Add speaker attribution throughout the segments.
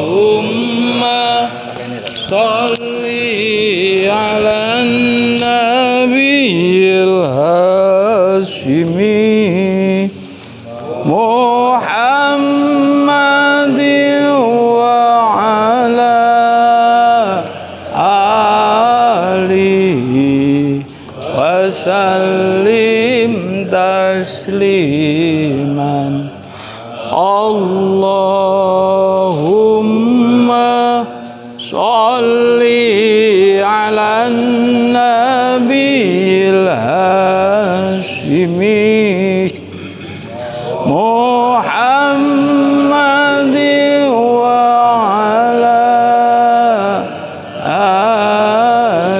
Speaker 1: Allahumma sholli ala nabiyil hashimi Muhammadin wa ala alihi wa sallim tasliman. Allahumma sholli ala nabiyil hashimi Muhammadin wa ala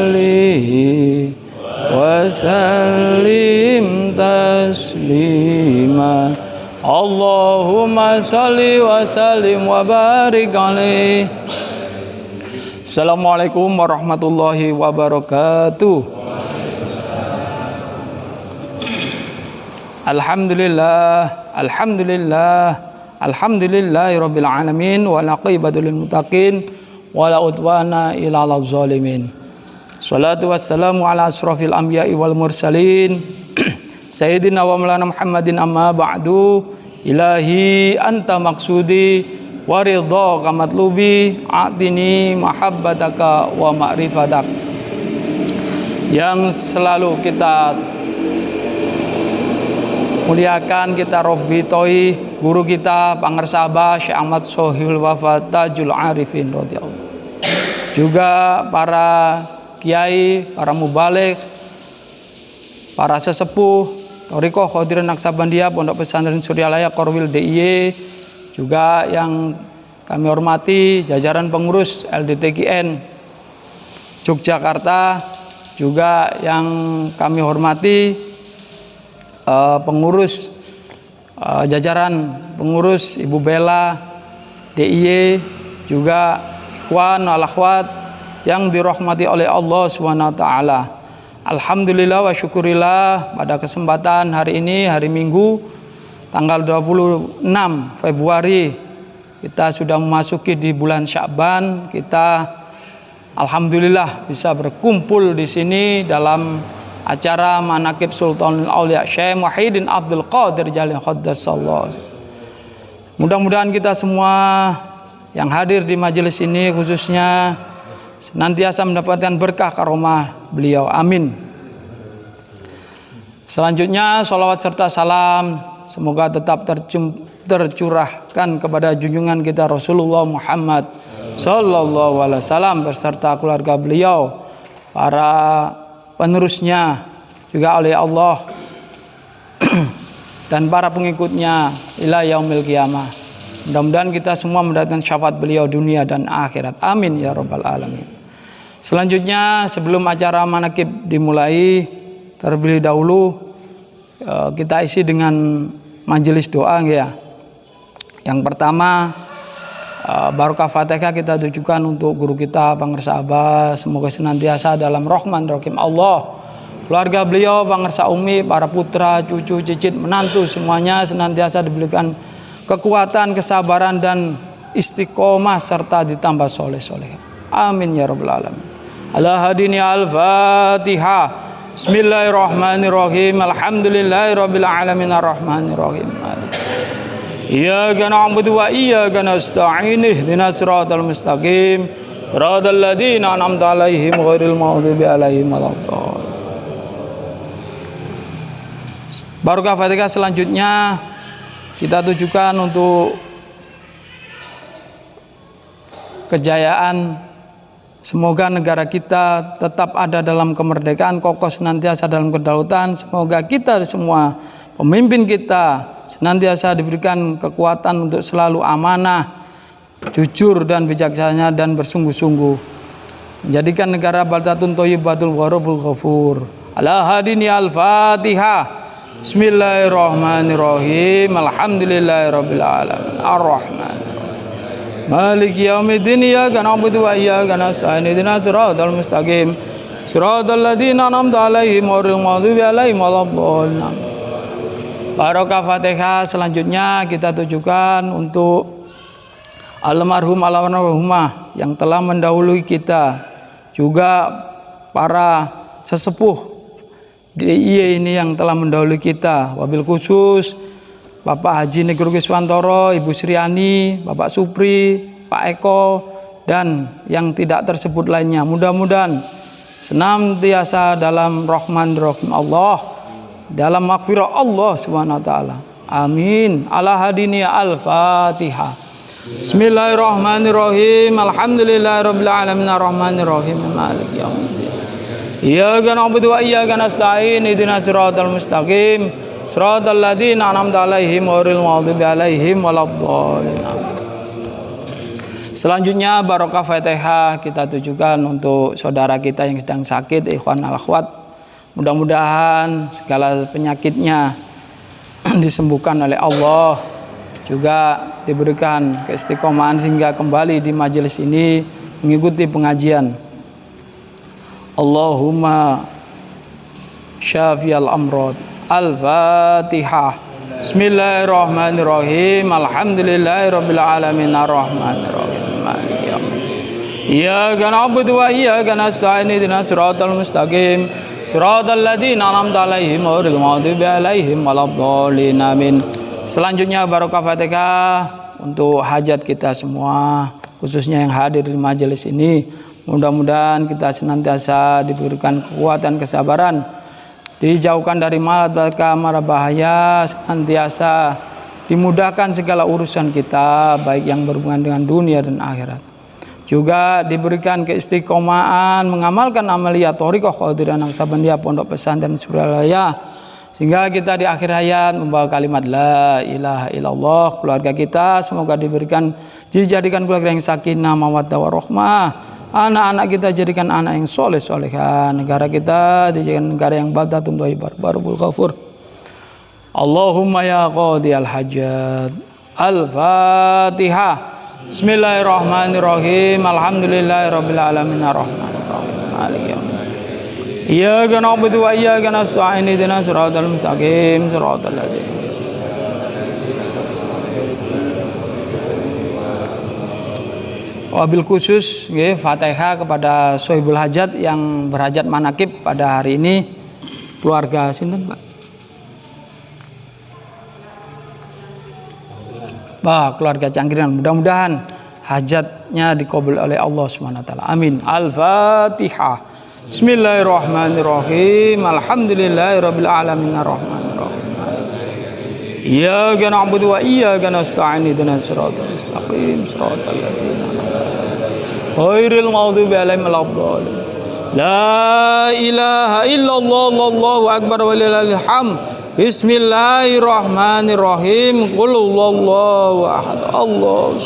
Speaker 1: alihi wa sallim taslima. Allahumma sholli wa sallim wa barik alaihi. Assalamualaikum warahmatullahi wabarakatuh. Alhamdulillah, alhamdulillahi rabbil alamin wal aqibatu lil muttaqin wala udwana illa 'alal zalimin. Shalatu wassalamu ala asrofil anbiya'i wal mursalin Sayyidina wa maulana Muhammadin amma ba'du. Ilahi anta maksudi wa ridha kamatlubi a'tini mahabbataka wa ma'rifatak. Yang selalu kita muliakan, kita robbitoi guru kita pangersaba Syekh Ahmad Sohibul Wafat Tajul Arifin radhiyallahu. Juga para kiai, para mubaligh, para sesepuh Toriko Khodirin Naksabandia Pondok Pesantren Suryalaya Korwil DIY, juga yang kami hormati jajaran pengurus LDTKN Yogyakarta, juga yang kami hormati pengurus jajaran pengurus Ibu Bella DIY, juga ikhwan wal akhwat yang dirahmati oleh Allah Subhanahu wa taala. Alhamdulillah wa syukurillah, pada kesempatan hari ini, hari Minggu tanggal 26 Februari, kita sudah memasuki di bulan Sya'ban. Kita alhamdulillah bisa berkumpul di sini dalam acara Manaqib Sultanul Aulia Syekh Muhyiddin Abdul Qadir Jalil Qaddasallahu. Mudah-mudahan kita semua yang hadir di majelis ini khususnya senantiasa mendapatkan berkah karomah beliau, amin. Selanjutnya salawat serta salam semoga tetap tercurahkan kepada junjungan kita Rasulullah Muhammad sallallahu alaihi wasallam beserta keluarga beliau, para penerusnya juga oleh Allah dan para pengikutnya ila yaumil qiyamah. Mudah-mudahan kita semua mendapatkan syafaat beliau dunia dan akhirat, amin ya rabbal alamin. Selanjutnya sebelum acara manaqib dimulai, terlebih dahulu kita isi dengan majelis doa ya. Yang pertama barokah Fatihah kita tujukan untuk guru kita Pangersa Abah, semoga senantiasa dalam rahman rahim Allah, keluarga beliau, Pangersa Umi, para putra, cucu, cicit, menantu semuanya senantiasa diberikan kekuatan, kesabaran dan istiqomah serta ditambah soleh-soleh. Amin ya rabbal alamin. Ala hadini al-Fatihah. Bismillahirrahmanirrahim. Alhamdulillahirabbil alamin arrahmanirrahim. Iyyaka na'budu wa iyyaka nasta'in. Ihdinas siratal mustaqim. Siratal ladzina an'amta 'alaihim ghairil maghdubi 'alaihim waladdallin. Barokah Fatihah selanjutnya kita tujukan untuk kejayaan. Semoga negara kita tetap ada dalam kemerdekaan, kokoh senantiasa dalam kedaulatan. Semoga kita semua, pemimpin kita, senantiasa diberikan kekuatan untuk selalu amanah, jujur dan bijaksana dan bersungguh-sungguh. Menjadikan negara baldatun thayyibatul gharaful ghafur. Ala hadini al-Fatihah. Bismillahirrahmanirrahim. Alhamdulillahirabbil alamin. Arrahmanirrahim. Maliki yaumiddin. Iyyaka na'budu wa iyyaka nasta'in. Ihdinas siratal mustaqim. Siratal ladzina an'amta 'alaihim ghairil maghdubi 'alaihim waladdallin. Barokah Fatihah. Selanjutnya kita tujukan untuk almarhumah yang telah mendahului kita, juga para sesepuh DIY ini yang telah mendahului kita, wabil khusus Bapak Haji Negoro Kiswantoro, Ibu Sriani, Bapak Supri, Pak Eko, dan yang tidak tersebut lainnya. Mudah-mudahan senantiasa dalam rahman rahim Allah, dalam maghfirah Allah Subhanahu wa taala. Amin. Ala hadini al-Fatihah. Bismillahirrahmanirrahim. Alhamdulillahirabbil alamin arrahmanir rahim maliki yaumiddin. Iyyaka na'budu wa iyyaka nasta'in. Ihdinas siratal mustaqim. Siratal ladzina an'amta 'alaihim ghairil maghdubi 'alaihim waladdallin. Selanjutnya barokah Fatihah kita tujukan untuk saudara kita yang sedang sakit, ikhwan al-akhwat. Mudah-mudahan segala penyakitnya disembuhkan oleh Allah, juga diberikan keistiqomahan sehingga kembali di majelis ini mengikuti pengajian. Allahumma syafiyal amrad. Al-Fatihah. Bismillahirrahmanirrahim. Alhamdulillahirabbil alamin arrahmanirrahim maliki yaumiddin. Iyyaka na'budu wa iyyaka nasta'in. Ihdinas siratal mustaqim. Siratal ladzina an'amta 'alaihim ghairil maghdubi 'alaihim waladdallin. Amin. Selanjutnya barokah Fatihah untuk hajat kita semua, khususnya yang hadir di majelis ini. Mudah-mudahan kita senantiasa diberikan kekuatan, kesabaran, dijauhkan dari malapetaka, mara bahaya, senantiasa dimudahkan segala urusan kita, baik yang berhubungan dengan dunia dan akhirat. Juga diberikan keistiqomahan mengamalkan amaliyah thariqah Qadiriyah Naqsabandiyah Pondok Pesantren Suralaya, sehingga kita di akhir hayat membawa kalimat la ilaha illallah. Keluarga kita semoga dijadikan keluarga yang sakinah, mawaddah warahmah. Anak-anak kita jadikan anak yang soleh solehah. Negara kita dijadikan negara yang baldatun thayyibar barul ghafur. Allahumma ya qadiyal hajat. Al-Fatihah. Bismillahirrahmanirrahim. Alhamdulillahirabbil alamin arrahmanir rahim maliki yaumiddin. Iyyaka na'budu wa iyyaka nasta'in. Ihdinas siratal mustaqim. Siratal ladzina. Wabil khusus Fatihah kepada Sohibul Hajat yang berhajat manakib pada hari ini, keluarga sinten Pak? Keluarga Cangkringan. Mudah-mudahan hajatnya dikabul oleh Allah Subhanahu wa taala. Amin. Al-Fatihah. Bismillahirrahmanirrahim. Alhamdulillahirabbil alamin arrahmanir rahim. Iyyaka na'budu wa iyyaka nasta'in. Ihdinas siratal mustaqim. Siratal ladzina ghairil maghdubi 'alaihim waladdallin. La ilaha illallah. Allahu akbar walillahil hamd. Bismillahirrahmanirrahim. Qul huwallahu ahad. Allahu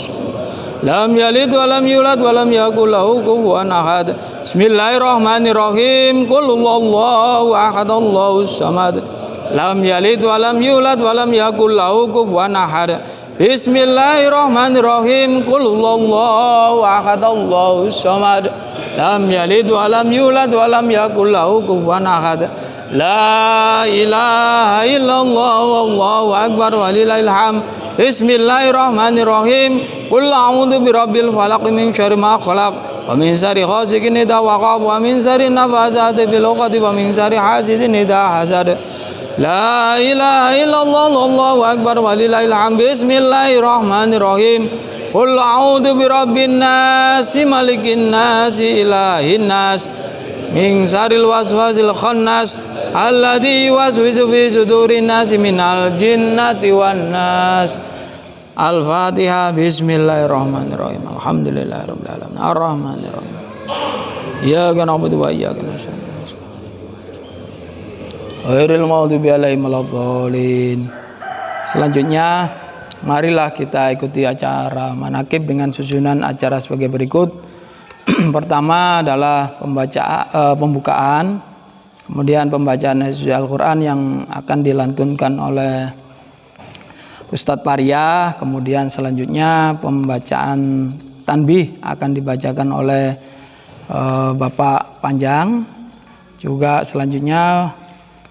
Speaker 1: lam yalid wa lam yulad wa lam yakul lahu kufuwan ahad. Bismillahirrahmanirrahim. Qul huwallahu ahad. Allahus samad. Lam yalid wa lam yulad wa lam yakul lahu kufuwan ahad. Bismillahirrahmanirrahim. Qul huwallahu ahad. Allahus samad. Lam yalid wa lam yulad wa lam yakul lahu kufuwan ahad. La ilaha illallah. Wallahu akbar walillahil hamd. Bismillahirrahmanirrahim. Qul a'udzu birabbil falaq min syarri ma khalaq wa min syarri ghasiqin idza waqab wa min syarri nafasati fil 'uqad wa min syarri hasidin idza hasad. La ilaha illallah. Allahu akbar walillahil hamd. Bismillahirrahmanirrahim. Qul a'udzu birabbin nas malikin nas ilahin nas min syarril waswasil khannas alladzi yuwaswisu fi sudurin nas minal jinnati wan nas. Al-Fatihah. Bismillahirrahmanirrahim. Alhamdulillahirabbil alamin arrahmanir rahim. Iyyaka na'budu wa iyyaka nasta'in. Ghairil maghdubi 'alaihim waladdallin. Selanjutnya marilah kita ikuti acara manakib dengan susunan acara sebagai berikut. Pertama adalah pembukaan, kemudian pembacaan Al-Quran yang akan dilantunkan oleh Ustadz Paria, kemudian selanjutnya pembacaan tanbih akan dibacakan oleh Bapak Panjang, juga selanjutnya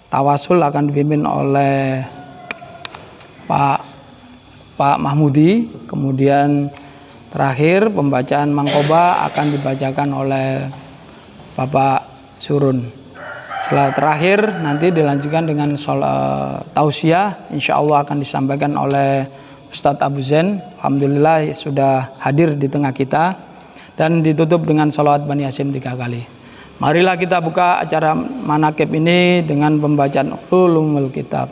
Speaker 1: tawasul akan dipimpin oleh Pak Mahmudi, kemudian terakhir pembacaan mangkoba akan dibacakan oleh Bapak Surun. Setelah terakhir nanti dilanjutkan dengan tausiah, insya Allah akan disampaikan oleh Ustadz Abu Zain. Alhamdulillah sudah hadir di tengah kita, dan ditutup dengan sholawat Bani Hasyim 3 kali. Marilah kita buka acara manakib ini dengan pembacaan ulumul kitab.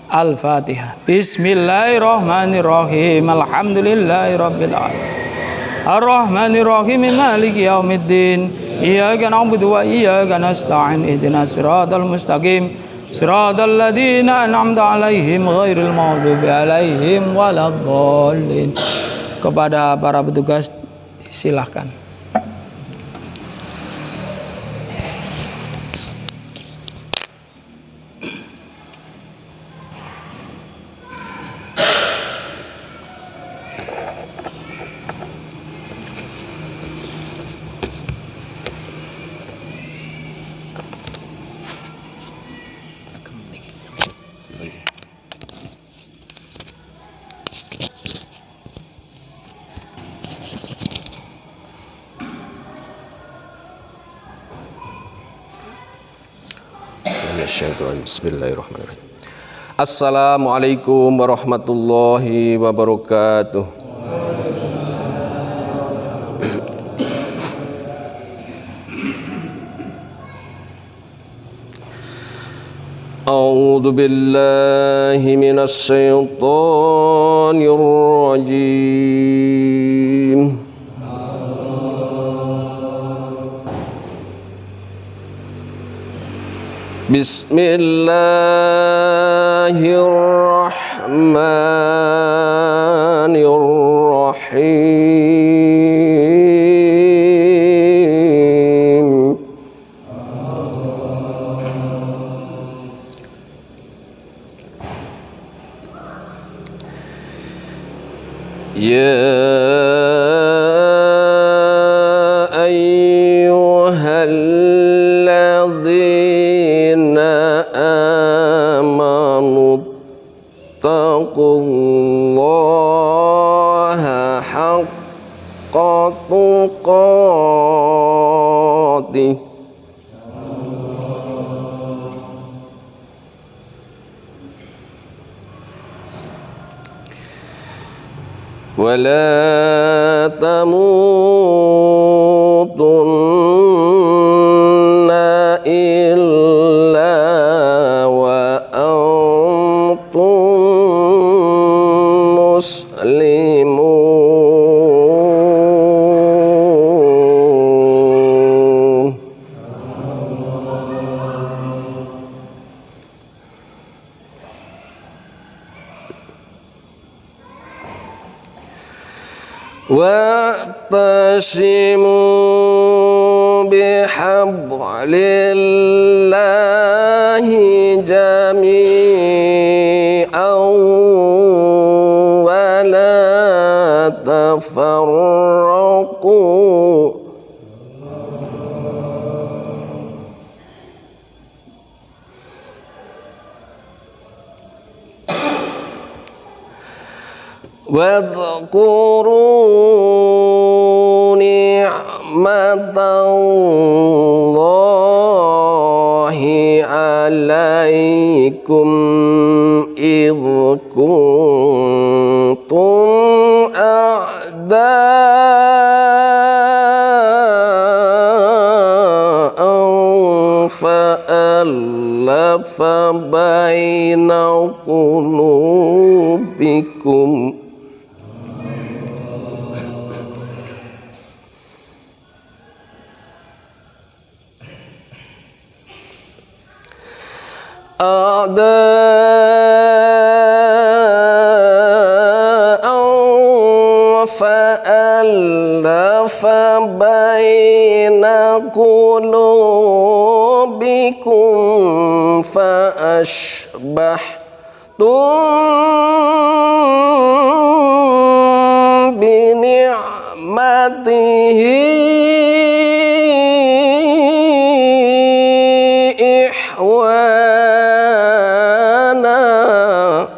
Speaker 1: Al-Fatihah. Bismillahirrahmanirrahim. Alhamdulillahirabbil alamin. Ar-Rahmanirrahim Maliki yaumiddin. Iyyaka na'budu wa iyyaka nasta'in. Ihdinas siratal mustaqim. Siratal ladzina an'amta 'alaihim ghairil maghdubi 'alaihim waladdallin. Kepada para petugas silakan.
Speaker 2: Bismillahirrahmanirrahim. Assalamualaikum warahmatullahi wabarakatuh. A'udzu billahi minasy syaithanir rajim. Bismillahirrahmanirrahim. Ya ayyuhalladzina amanu taqullaha haqqa tuqatih wa la tamutunna illa wa antum muslimun. Wa'tasimu bihablillahi jami'an wa la tafarraqu. Wadhkuru ni'matallahi alaikum idh kuntum a'da'an fa'alafa baina qulubikum fa'alafa baina qulubikum بنعمته إخوانا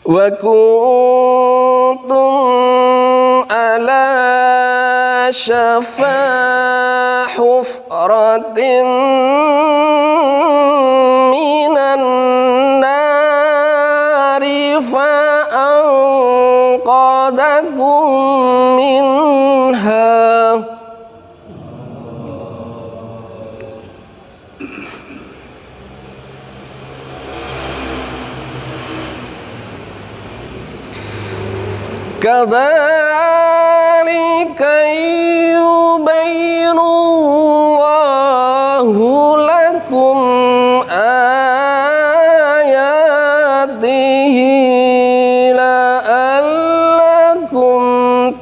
Speaker 2: وكنتم على شفا حفرة من النار فأنقذكم منها كذلك يبين الله لكم آياته لعلكم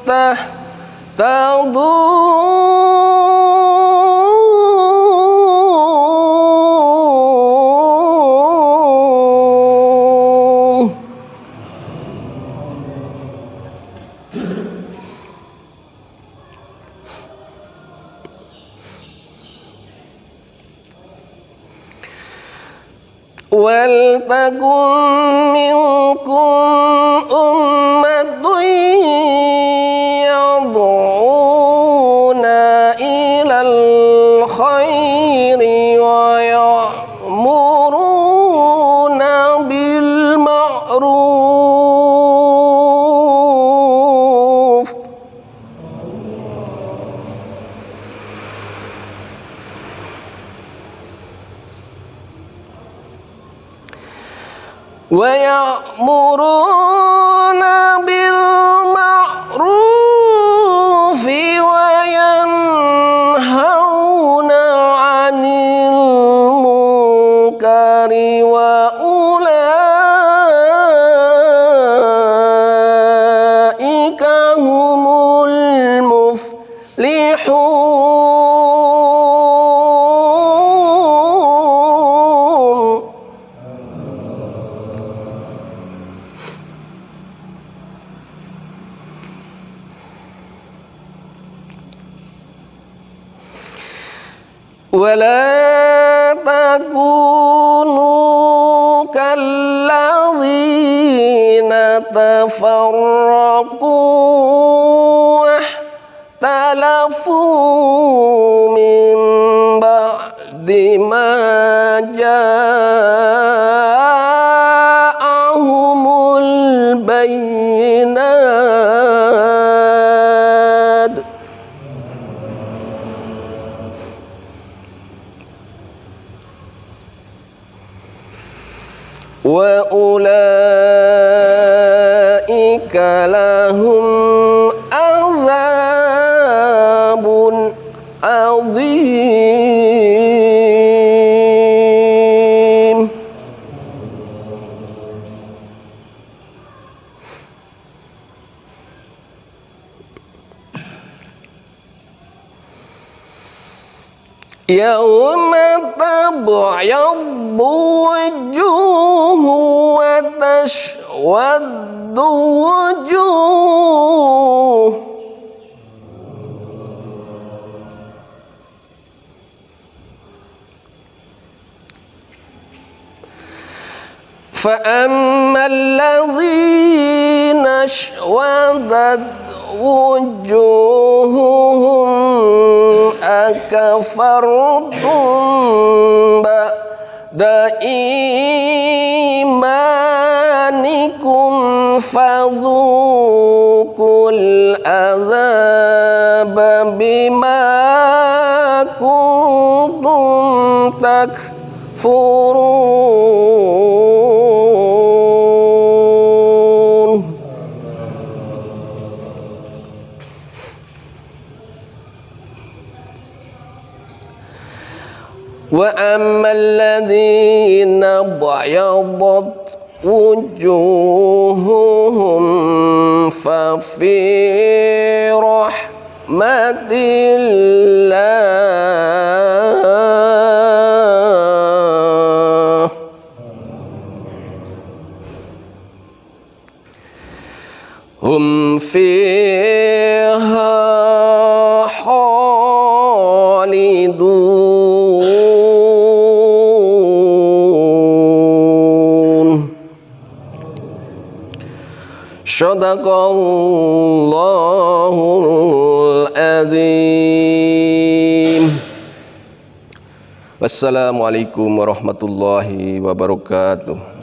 Speaker 2: تهتدون ولتكن منكم أمة يدعون إلى الخير ويأمرون بالمعروف وينهون عن المنكر وأولئك هم المفلحون ولا تكونوا كالذين تفرقوا واختلفوا من بعد ما جاءهم البينات وأولئك لهم عذاب عظيم يوم تبيض وجوه وتسود وجوه فأما الذين اسودت وجوههم أكفرتم بعد إيمانكم فذوقوا العذاب بما كنتم تكفرون وأما الذين ابيضت wujuhuhum fafi rahmatillah hum fiha khalidun. Shadaqallahul adzim. Wassalamualaikum warahmatullahi wabarakatuh.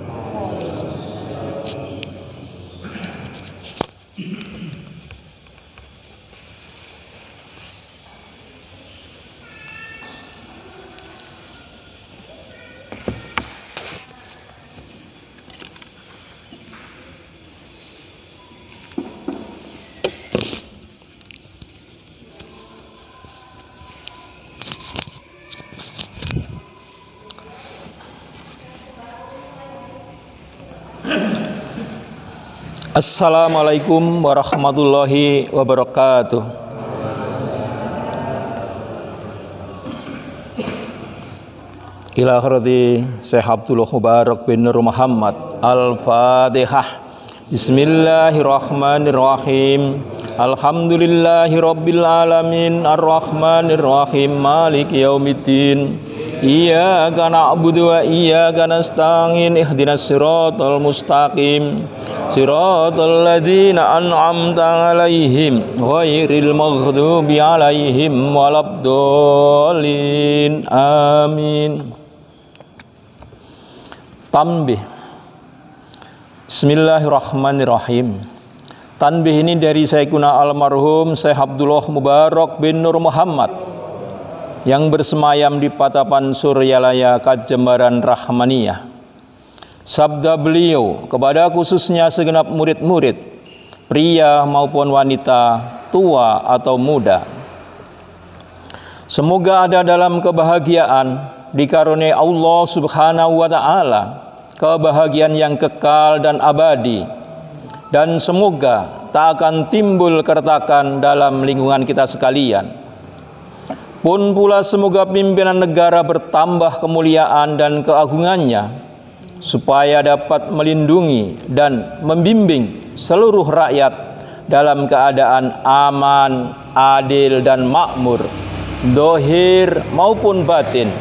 Speaker 3: Assalamualaikum warahmatullahi wabarakatuh. Ila hadrati Syekh Abdullah Mubarak bin Nur Muhammad. Al-Fatihah. Bismillahirrahmanirrahim. Alhamdulillahi rabbil alamin. Ar-Rahmanirrahim. Maliki yaumiddin. Iyyaka na'budu wa iyyaka nasta'in. Ihdinas siratal mustaqim. Siratal ladzina an'amta 'alaihim ghairil maghdubi 'alaihim waladdallin. Amin. Tanbih. Bismillahirrahmanirrahim. Tanbih ini dari Syekhuna almarhum Syekh Abdullah Mubarak bin Nur Muhammad yang bersemayam di Patapan Suryalaya Kajembaran Rahmaniyah. Sabda beliau kepada khususnya segenap murid-murid, pria maupun wanita, tua atau muda. Semoga ada dalam kebahagiaan, dikaruniai Allah Subhanahu wa Ta'ala, kebahagiaan yang kekal dan abadi, dan semoga tak akan timbul keretakan dalam lingkungan kita sekalian. Pun pula semoga pimpinan negara bertambah kemuliaan dan keagungannya, supaya dapat melindungi dan membimbing seluruh rakyat dalam keadaan aman, adil dan makmur, dohir maupun batin.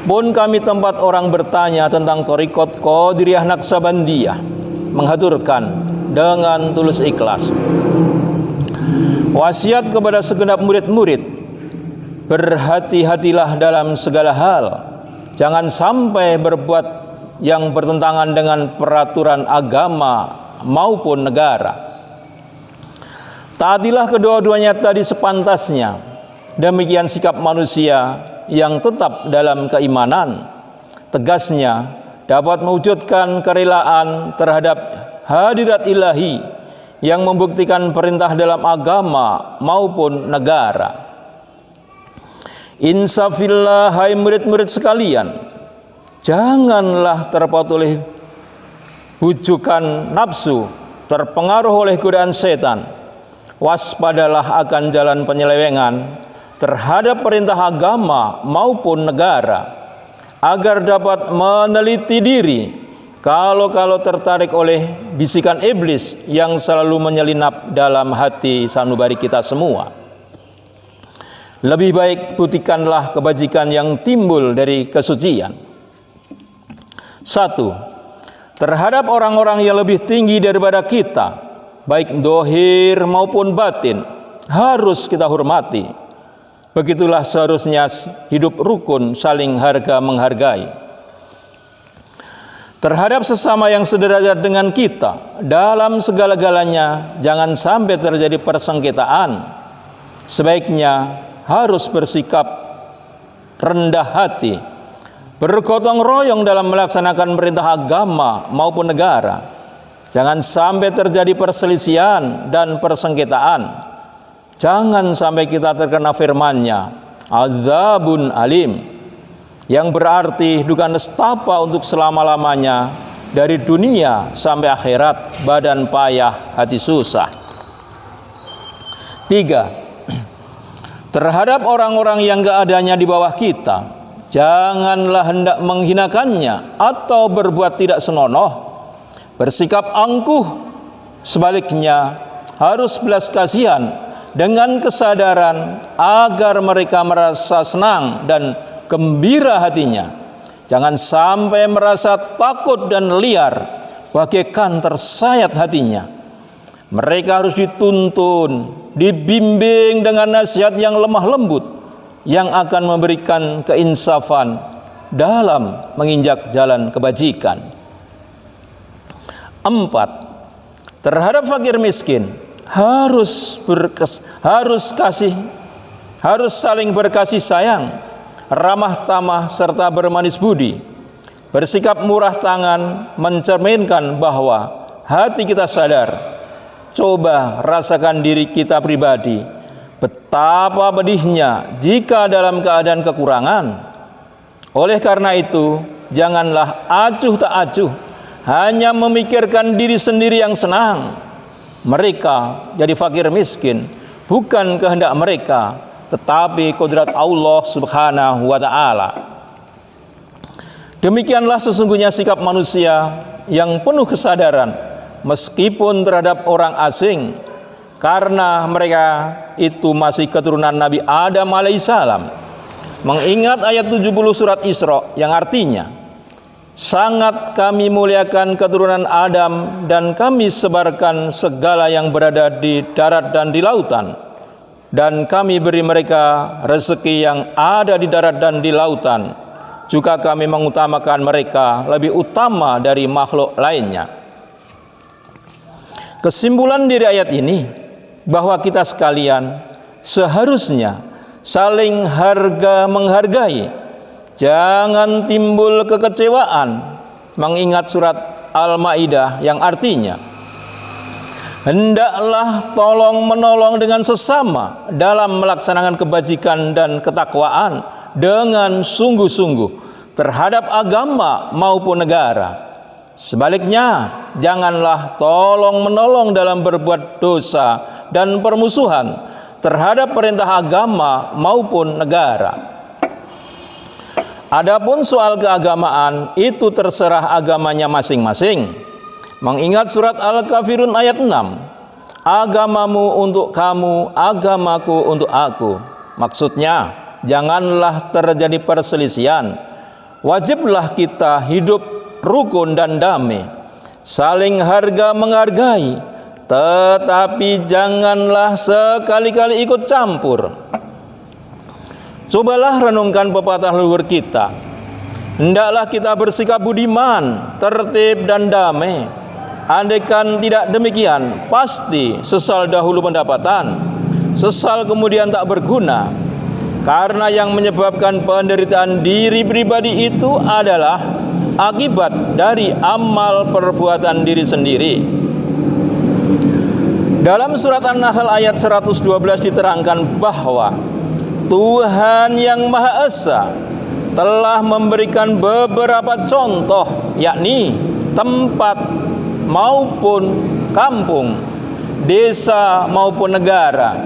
Speaker 3: Pun kami tempat orang bertanya tentang Thariqat Qadiriyah Naqsabandiyah, menghaturkan dengan tulus ikhlas wasiat kepada segenap murid-murid, berhati-hatilah dalam segala hal, jangan sampai berbuat yang bertentangan dengan peraturan agama maupun negara. Taatilah kedua-duanya tadi sepantasnya. Demikian sikap manusia yang tetap dalam keimanan, tegasnya dapat mewujudkan kerelaan terhadap hadirat ilahi yang membuktikan perintah dalam agama maupun negara. Insafillah, hai murid-murid sekalian, janganlah terpaut oleh bujukan nafsu, terpengaruh oleh godaan setan. Waspadalah akan jalan penyelewengan terhadap perintah agama maupun negara, agar dapat meneliti diri kalau tertarik oleh bisikan iblis yang selalu menyelinap dalam hati sanubari kita semua. Lebih baik buktikanlah kebajikan yang timbul dari kesucian. 1. Terhadap orang-orang yang lebih tinggi daripada kita, baik dohir maupun batin, harus kita hormati. Begitulah seharusnya hidup rukun, saling harga menghargai. Terhadap sesama yang sederajat dengan kita, dalam segala-galanya jangan sampai terjadi persengketaan. Sebaiknya harus bersikap rendah hati, bergotong royong dalam melaksanakan perintah agama maupun negara. Jangan sampai terjadi perselisihan dan persengketaan. Jangan sampai kita terkena firman-Nya, azabun alim, yang berarti duga nestapa untuk selama-lamanya, dari dunia sampai akhirat, badan payah, hati susah. 3. Terhadap orang-orang yang keadaannya di bawah kita, janganlah hendak menghinakannya atau berbuat tidak senonoh, bersikap angkuh. Sebaliknya, harus belas kasihan dengan kesadaran agar mereka merasa senang dan gembira hatinya. Jangan sampai merasa takut dan liar, bagaikan tersayat hatinya. Mereka harus dituntun, dibimbing dengan nasihat yang lemah lembut, yang akan memberikan keinsafan dalam menginjak jalan kebajikan. 4. Terhadap fakir miskin harus saling berkasih sayang, ramah tamah serta bermanis budi. Bersikap murah tangan mencerminkan bahwa hati kita sadar. Coba rasakan diri kita pribadi, betapa pedihnya jika dalam keadaan kekurangan. Oleh karena itu, janganlah acuh tak acuh hanya memikirkan diri sendiri yang senang. Mereka jadi fakir miskin bukan kehendak mereka, tetapi kodrat Allah Subhanahu wa ta'ala. Demikianlah sesungguhnya sikap manusia yang penuh kesadaran meskipun terhadap orang asing, karena mereka itu masih keturunan Nabi Adam alaihissalam. Mengingat ayat 70 surat Isra yang artinya, sangat kami muliakan keturunan Adam dan kami sebarkan segala yang berada di darat dan di lautan, dan kami beri mereka rezeki yang ada di darat dan di lautan, juga kami mengutamakan mereka lebih utama dari makhluk lainnya. Kesimpulan dari ayat ini bahwa kita sekalian seharusnya saling menghargai. Jangan timbul kekecewaan, mengingat surat Al-Maidah yang artinya, hendaklah tolong menolong dengan sesama dalam melaksanakan kebajikan dan ketakwaan dengan sungguh-sungguh terhadap agama maupun negara. Sebaliknya, janganlah tolong menolong dalam berbuat dosa dan permusuhan terhadap perintah agama maupun negara. Adapun soal keagamaan, itu terserah agamanya masing-masing. Mengingat surat Al-Kafirun ayat 6, agamamu untuk kamu, agamaku untuk aku. Maksudnya, janganlah terjadi perselisihan. Wajiblah kita hidup rukun dan damai, saling menghargai, tetapi janganlah sekali-kali ikut campur. Cobalah renungkan pepatah leluhur kita. Hendaklah kita bersikap budiman, tertib dan damai. Andaikan tidak demikian, pasti sesal dahulu pendapatan, sesal kemudian tak berguna. Karena yang menyebabkan penderitaan diri pribadi itu adalah akibat dari amal perbuatan diri sendiri. Dalam surat An-Nahl ayat 112 diterangkan bahwa Tuhan yang Maha Esa telah memberikan beberapa contoh, yakni tempat maupun kampung, desa maupun negara,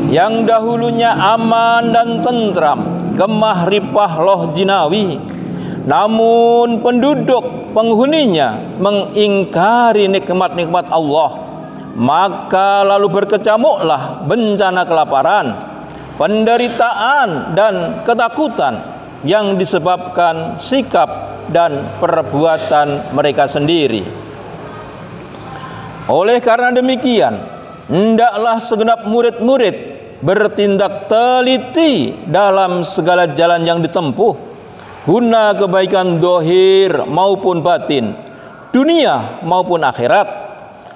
Speaker 3: yang dahulunya aman dan tentram, gemah ripah loh jinawi, namun penduduk penghuninya mengingkari nikmat-nikmat Allah, maka lalu berkecamuklah bencana kelaparan, penderitaan dan ketakutan yang disebabkan sikap dan perbuatan mereka sendiri. Oleh karena demikian, hendaklah segenap murid-murid bertindak teliti dalam segala jalan yang ditempuh, guna kebaikan dohir maupun batin, dunia maupun akhirat,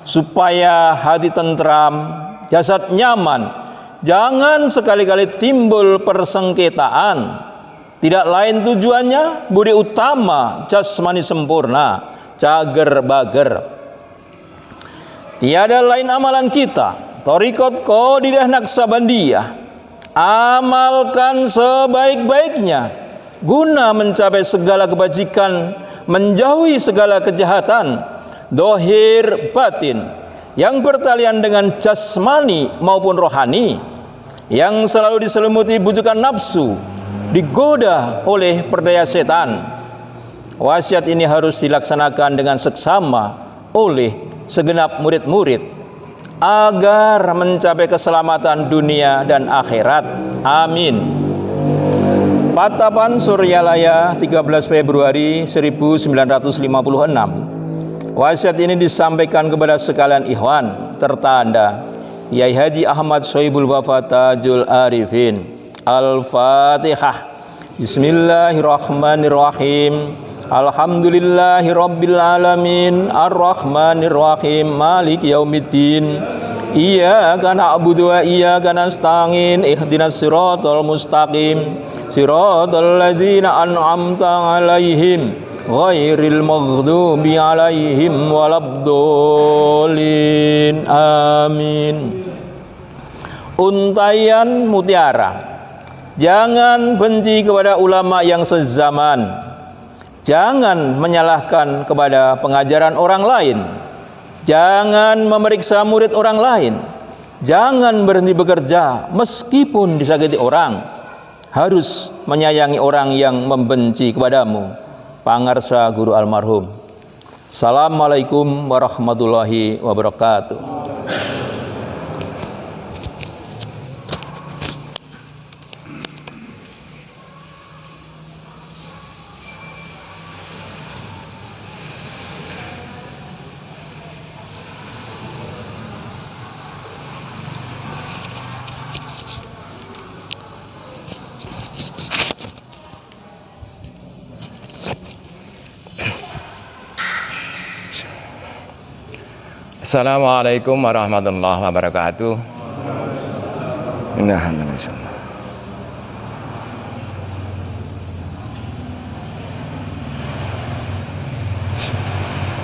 Speaker 3: supaya hati tentram, jasad nyaman. Jangan sekali-kali timbul persengketaan. Tidak lain tujuannya budi utama jasmani sempurna, cager bager. Tiada lain amalan kita, Thariqat Qadidah Naqsabandiyah, amalkan sebaik-baiknya guna mencapai segala kebajikan, menjauhi segala kejahatan dohir batin, yang bertalian dengan jasmani maupun rohani, yang selalu diselimuti bujukan nafsu, digoda oleh perdaya setan. Wasiat ini harus dilaksanakan dengan seksama oleh segenap murid-murid agar mencapai keselamatan dunia dan akhirat. Amin. Patapan Suryalaya 13 Februari 1956. Wasiat ini disampaikan kepada sekalian ikhwan tertanda Yai Haji Ahmad Sohibul Wafa Tajul Arifin. Al-Fatihah. Bismillahirrahmanirrahim. Alhamdulillahi Rabbil Alamin, Ar-Rahmanir Rahim, Maliki Yaumiddin. Iyyaka na'budu wa iyyaka nasta'in. Ihdinas siratal mustaqim, siratal ladzina an'amta 'alaihim ghairil maghdubi 'alaihim waladdallin. Amin. Untaian mutiara. Jangan benci kepada ulama yang sezaman. Jangan menyalahkan kepada pengajaran orang lain. Jangan memeriksa murid orang lain. Jangan berhenti bekerja meskipun disakiti orang. Harus menyayangi orang yang membenci kepadamu. Pangarsa Guru almarhum. Assalamualaikum warahmatullahi wabarakatuh.
Speaker 4: Assalamualaikum warahmatullahi wabarakatuh.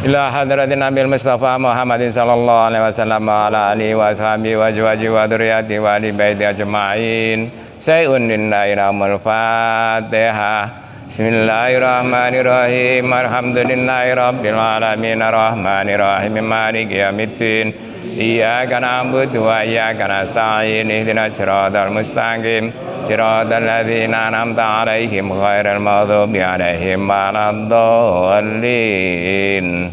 Speaker 4: Ila hadratin Nabil Mustafa Muhammadin sallallahu alaihi wasallam wa ala alihi wa sahbihi wa azwajihi wa dzurriyyatihi wa ali baiti ajma'in. Sayyidun lillahi ramul Fatihah. Bismillahirrahmanirrahim. Alhamdulillahi rabbil alamin, arrahmanir rahim, maliki yaumiddin. Iyyaka na'budu wa iyyaka nasta'in. Ihdinas siratal mustaqim, siratal ladzina an'amta 'alaihim ghairil maghdubi 'alaihim waladdallin.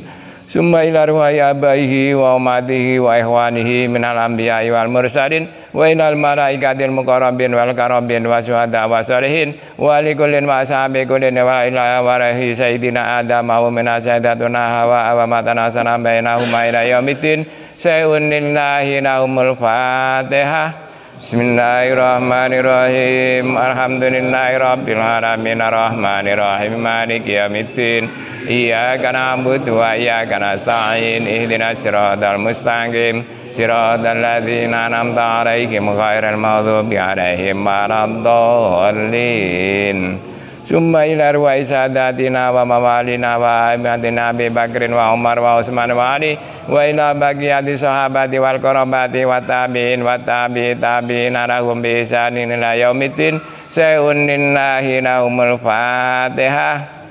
Speaker 4: Summa ila ruhi abaihi wa ummatihi wa ikhwanihi minal anbiya'i wal mursalin wa ilal malaikatil muqarrabin wal karabin wa syuhada wa sholihin wa likullin wa ashabi kullin wa ila warahi sayyidina Adam wa minna sayyidatuna Hawa wa matana sanam bainahuma ila yaumiddin. Sayyidun lillahi lahumul Fatihah. Bismillahirrahmanirrahim. Alhamdulillahi rabbil alamin, arrahmanir rahim, maliki yaumiddin. Iyyaka na'budu wa iyyaka nasta'in. Ihdinas siratal mustaqim, siratal ladzina an'amta 'alaihim ghairil maghdubi 'alaihim waladdallin. Summa ila ruwai sadatina wa mawalina wa aimatina Abi Bakrin wa Umar wa Utsman wa Ali wa ila baqiyati sahabati wal qarabati wa tabi'in wa tabi'in lahum bi ihsanin ila yaumiddin. Sayyidun lillahi lahumul Fatihah.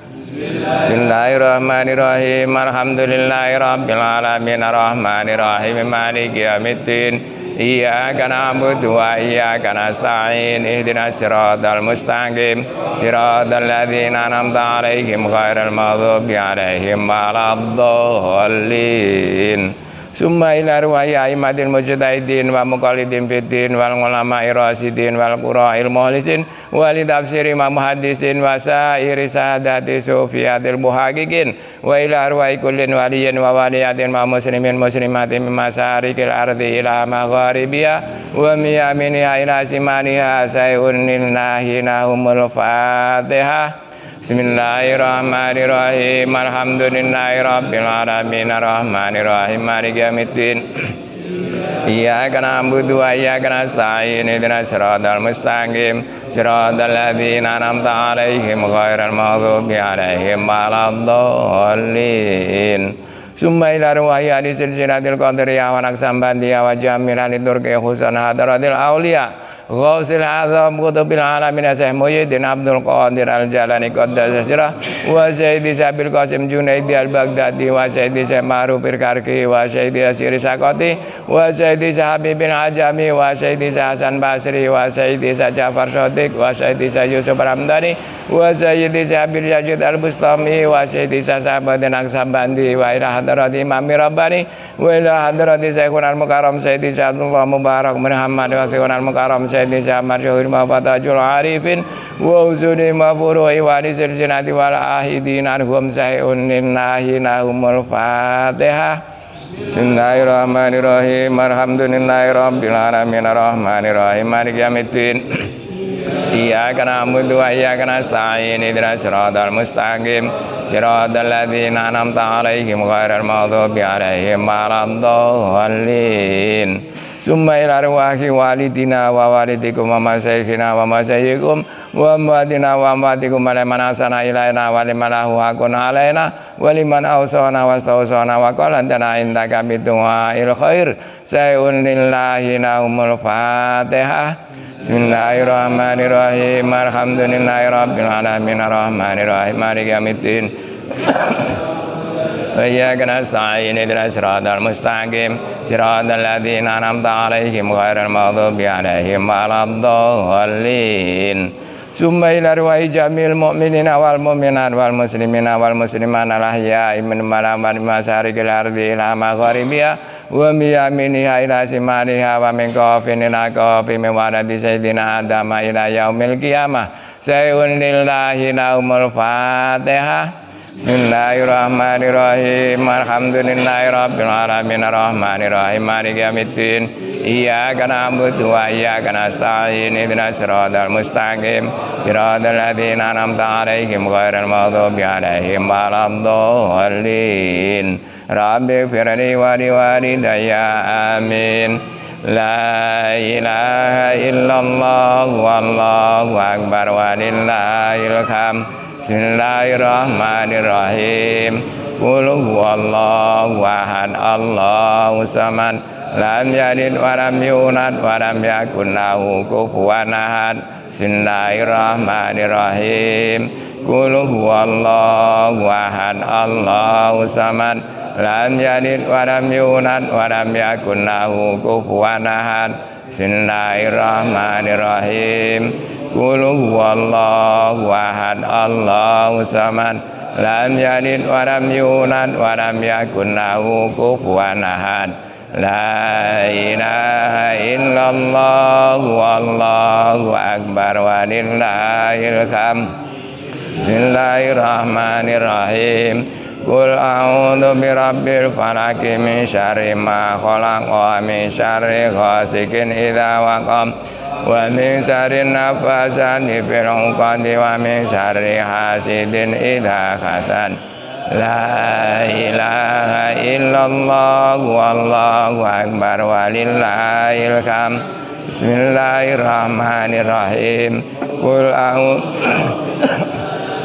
Speaker 4: Bismillahirrahmanirrahim. Alhamdulillahi rabbil alamin, arrahmanir rahim, maliki yaumiddin. Iyyaka na'budu wa iyyaka nasta'in. Ihdinas siratal mustaqim, siratal ladzina an'amta 'alaihim ghairil maghdubi 'alaihim waladdallin. Summa ila ruwai aimatil mujtahidin wa muqallidin fiddin wal ulama'i rasidin wal qura'il muhlisin wal tafsiri ma muhaddisin wa sa'iri sadati sufiyatil muhaqqiqin wa ila ruwai kullin waliyin wa waliyatin ma muslimin muslimatin min masarikil ardi ila magharibiha wa miyaminiha ila simaniha. Sayyidun lillahi lahumul Fatihah. Bismillahirrahmanirrahim. Alhamdulillahi rabbil alamin, arrahmanir rahim, maliki yaumiddin. Iyyaka na'budu wa iyyaka nasta'in. Ihdinas siratal mustaqim, siratal ladzina an'amta 'alaihim ghairil maghdubi 'alaihim waladdallin. summa ila ruwahi adi silsilatil qadariyah wa naksambandiyah wa jamilani turki khusan hadaratil awliya Ghausil Azam Qutubil Alamin Syekh Muhyiddin Abdul Qadir Al-Jalani Qaddasa Sirah wa Sayyidi Sabil Qasim Junaidi Al-Baghdadi wa Sayyidi Syekh Ma'ruf Karki wa Sayyidi Asyiri Sakoti wa Sayyidi Habib bin Ajami wa Sayyidi Hasan Basri wa Sayyidi Jafar Shadiq wa Sayyidi Yusuf Ramdhani wa Sayyidi Abil Yazid Al-Bustami wa Sayyidi Sahabatin Aksambandi wa ila hadrati Imam Rabbani wa ila hadrati Syekhun Al-Mukarram Sayyidi Syadullah Mubarak Muhammad wa Syekhun Al-Mukarram Sayyidi Syamar Syuhir Mafatajul Arifin wa uzuni mafuruhi wa disilsinati wal ahidin arhum sayyun lillahi nahumul fatihah. Bismillahirrahmanirrahim. Alhamdulillahi rabbil alamin arrahmanirrahim maliki yaumiddin. Iyyaka na'budu wa iyyaka nasta'in ihdinas siratal mustaqim siratal ladzina an'amta 'alaihim ghairil maghdubi 'alaihim waladdallin. Summa ila arwahi walidina wa walidikum wa masyayikhina wa masyayikum wa amwatina wa amwatikum wa liman ahsana ilaina wa liman lahu haqqun alaina wa liman awsana wa stawsana wa qala antana indaka bidu'ail khair sayun lillahi nahumul fatihah. Bismillahirrahmanirrahim. Alhamdulillahi rabbil alamin arrahmanir rahim maliki yaumiddin. Wa iyyaka nasta'in ihdinas siratal mustaqim siratal ladzina an'amta 'alaihim ghairil maghdubi 'alaihim waladdallin. Summa ila ruwahi jamil mu'minina wal mu'minat wal muslimina wal muslimat al ahya'i min masarikil ardi ila magharibiha wa miyaminiha ila simaliha wa min qafin ila qafi min waladi sayyidina Adam ila yaumil qiyamah sayun lillahi nahumul fatihah. Bismillahirrahmanirrahim. Alhamdulillahi rabbil alamin arrahmanir rahim maliki yaumiddin. Iyyaka na'budu wa iyyaka nasta'in ihdinas siratal mustaqim siratal ladzina an'amta 'alaihim ghairil maghdubi 'alaihim waladdallin. Rabbi firli wa liwalidayya amin. La ilaha illallah wallahu akbar walillahil hamd. Bismillahirrahmanirrahim. Qul huwallahu ahad Allahu samad lam yalid wa lam yulad wa lam yakul lahu kufuwan ahad. Bismillahirrahmanirrahim. Qul huwallahu ahad Allahu samad lam yalid wa lam yulad wa lam yakul lahu kufuwan ahad. Bismillahirrahmanirrahim. Qul huwallahu ahad Allahu samad lam yalid wa lam yulad wa lam yakul lahu kufuwan ahad. La ilaha illallah wallahu akbar walillahil hamd. Bismillahirrahmanirrahim. Qul a'udzu birabbil falaq min syarri ma khalaq wa min syarri ghasikin idza waqab wa min syarri nafasati fil 'uqadi wa min syarri hasidin idza hasad. La ilaha illallah wallahu akbar walillahil hamd. Bismillahirrahmanirrahim. Qul a'udzu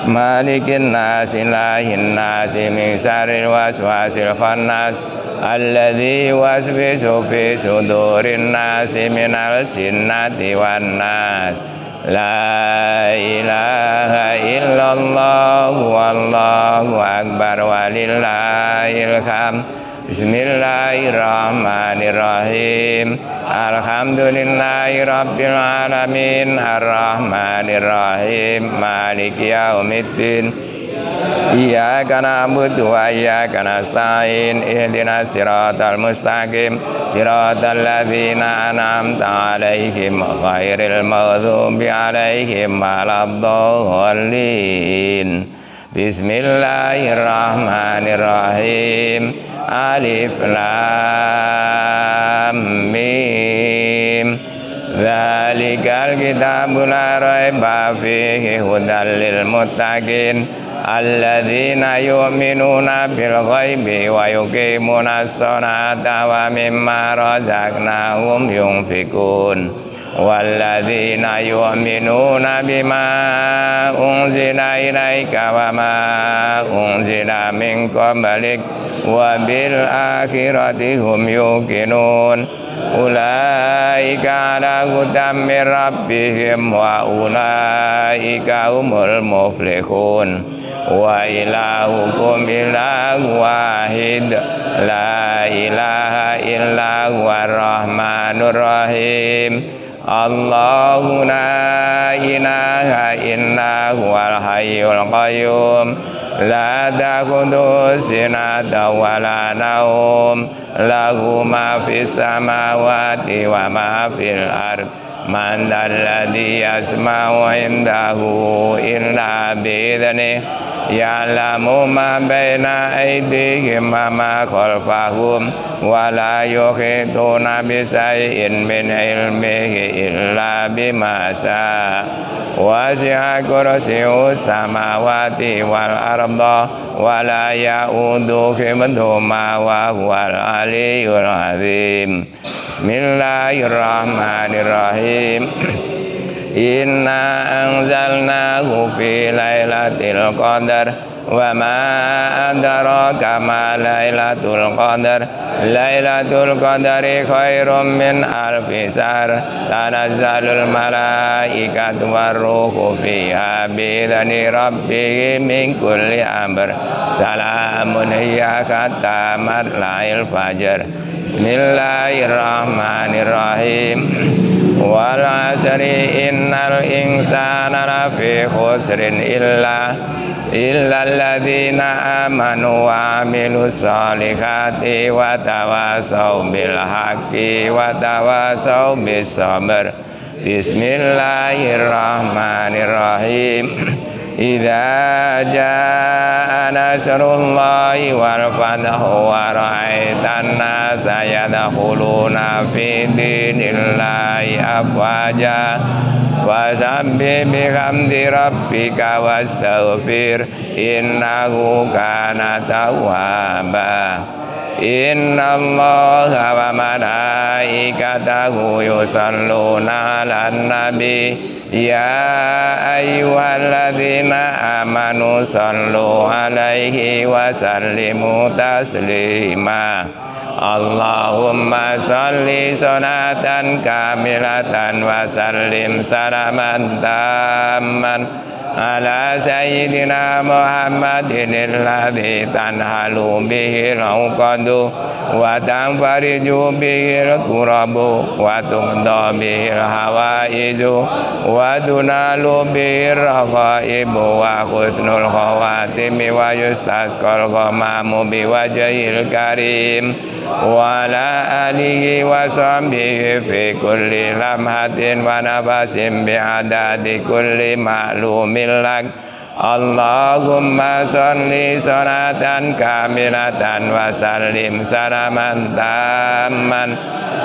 Speaker 4: malikin nasi ilahin nasi min syarril waswasil khannas alladzi yuwaswisu fi sudurin nasi minal jinnati wan nas. La ilaha illallah wallahu akbar walillahil hamd. Bismillahirrahmanirrahim. Alhamdulillahi rabbil alamin arrahmanirrahim maliki yaumiddin. Iyyaka na'budu wa iyyaka nasta'in ihdinas siratal mustaqim siratal ladzina an'amta 'alaihim ghairil maghdubi 'alaihim waladdallin. Bismillahirrahmanirrahim. Alif lam mim. Dzalikal kitabul la raiba fihi hudal lil muttaqin alladzina yu'minuna bil ghaibi wa yuqimunas sholata wa mimma razaqnahum yunfikun walladzina yu'minuna bima unzila ilaika wa ma unzila min qablik wa bil akhirati hum yuqinun ulaika ala hudan min rabbihim wa ulaika humul muflihun wa ilahukum ilahu wahid la ilaha illa huwa rahmanur rahim Allahu la ilaha illa huwal hayyul qayyum la ta'khudhuhu sinatun wa la nawm lahu ma fis samawati wa ma fil ard man alladhi yasma'u indahu illa bi'idhnihi ya'lamu ma baina aydihim wa ma khalfahum wa la yuhituna bi shay'in min ilmihi illa bima sha'a wasi'a kursiyyuhu samawati wal arda wa la ya'uduhu hifdhuhuma wa huwal aliyyul azim. Bismillahirrahmanirrahim. Inna anzalnahu fi lailatul qadar wa ma adraka ma lailatul qadar lailatul qadari khairum min alfi syahr tanazzalul malaikatu warruhu fiha bi'idzni rabbihim min kulli amr salamun hiya hatta matla'il fajr. Bismillahirrahmanirrahim. Wal 'asri innal insana lafi khusrin illa alladzina amanu wa 'amilus solihati wa tawasaw bil haqqi wa tawasaw bis sabr. Bismillahirrahmanirrahim. Idza jaa nasrullahi wal fathu wa ra'aitan nasa yadkhuluna fi dinillahi afwaja wasabbih bihamdi rabbika wastaghfir innahu kana tawwaba. Innallaha wa malaikatahu yusalluna 'alan nabi ya ayyuhalladzina amanu sallu 'alaihi wa sallimu taslima. Allahumma salli salatan kamilatan wa sallim salaman tamman ala sayyidina Muhammadin alladhi tanhalu bihil uqadu wa tanfariju bihil kurabu wa tuqda bihil hawaiju wa tunalu bihil raqaibu wa husnul khawatimi wa yustasqal ghamamu biwajhil karim wa ala alihi wa sahbihi fi kulli lamhatin wa nafasin bi'adadi kulli ma'lumin lak. Allahumma sholli sholatan kamilatan wa sallim salaman tamman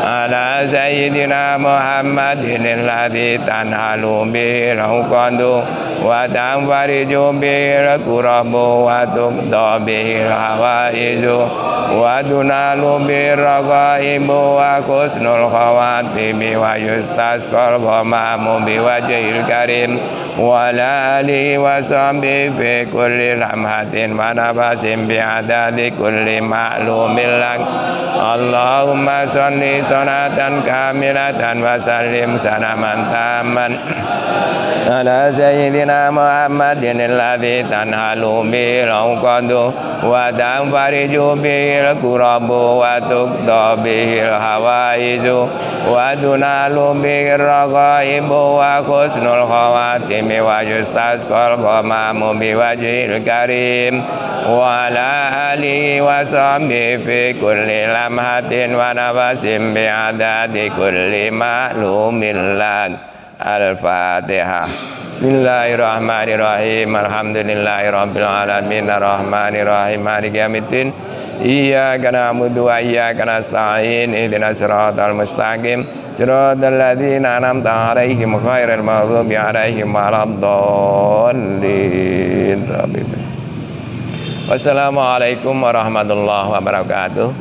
Speaker 4: ala sayyidina Muhammadin alladhi tanhalu bihil uqadu wa tanfariju bihil kurabu wa tuqda bihil hawaiju wa tunalu bihil raqaibu wa husnul khawatimi wa yustasqal ghamamu biwajhil karim wa ala alihi wa sahbihi fi kulli lamhatin wa nafasin bi'adadi kulli ma'lumin lak. Allahumma sholli sholatan kamilatan wa sallim salaman tamman ala sayyidina Muhammadin alladhi tanhalu bihil uqadu wa tanfariju bihil kurabu wa tuqda bihil hawaiju wa tunalu bihil raqaibu wa husnul khawatimi wa yustasqal ghamamu biwajhil karim wa ala alihi wa sahbihi fi kulli lamhatin wa nafasin bi'adadi kulli ma'lumin lak. Al-Fatihah. Bismillahirrahmanirrahim. Alhamdulillahirabbil alamin arrahmanir rahim maliki yaumiddin. Iyyaka na'budu wa iyyaka nasta'in. Ihdinas siratal mustaqim. Siratal ladzina an'amta 'alaihim ghairil maghdubi 'alaihim waladdallin. Amin. Wassalamualaikum warahmatullahi wabarakatuh.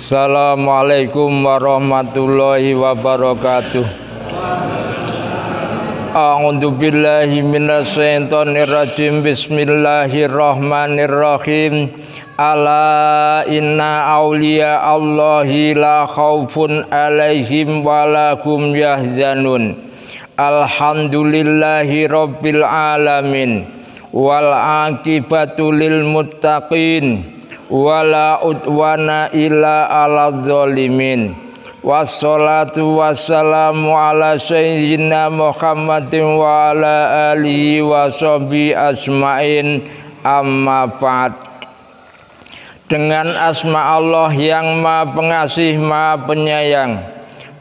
Speaker 3: Assalamualaikum warahmatullahi wabarakatuh. A'udzu billahi minasyaitonir rajim. Bismillahirrahmanirrahim. Ala inna auliya Allahi la khaufun alaihim walahum yahzanun. Alhamdulillahi rabbil alamin. Wal aqibatu lil muttaqin. Wala udwana illa ala zalimin. Wassalatu wassalamu ala sayyidina Muhammadin wa ala alihi wa sahbihi asma'in, amma ba'd. Dengan asma Allah yang Maha Pengasih, Maha Penyayang,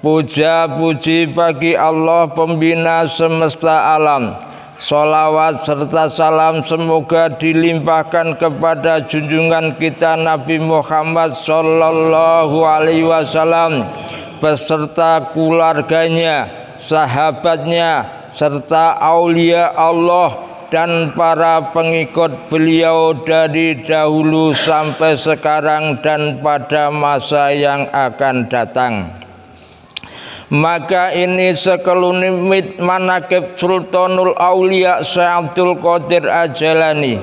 Speaker 3: puja puji bagi Allah pembina semesta alam. Sholawat serta salam semoga dilimpahkan kepada junjungan kita Nabi Muhammad Sallallahu Alaihi Wasallam beserta keluarganya, sahabatnya, serta aulia Allah dan para pengikut beliau dari dahulu sampai sekarang dan pada masa yang akan datang. Maka ini sekelumit manaqib Sultanul Aulia Syekh Abdul Qadir Al-Jailani.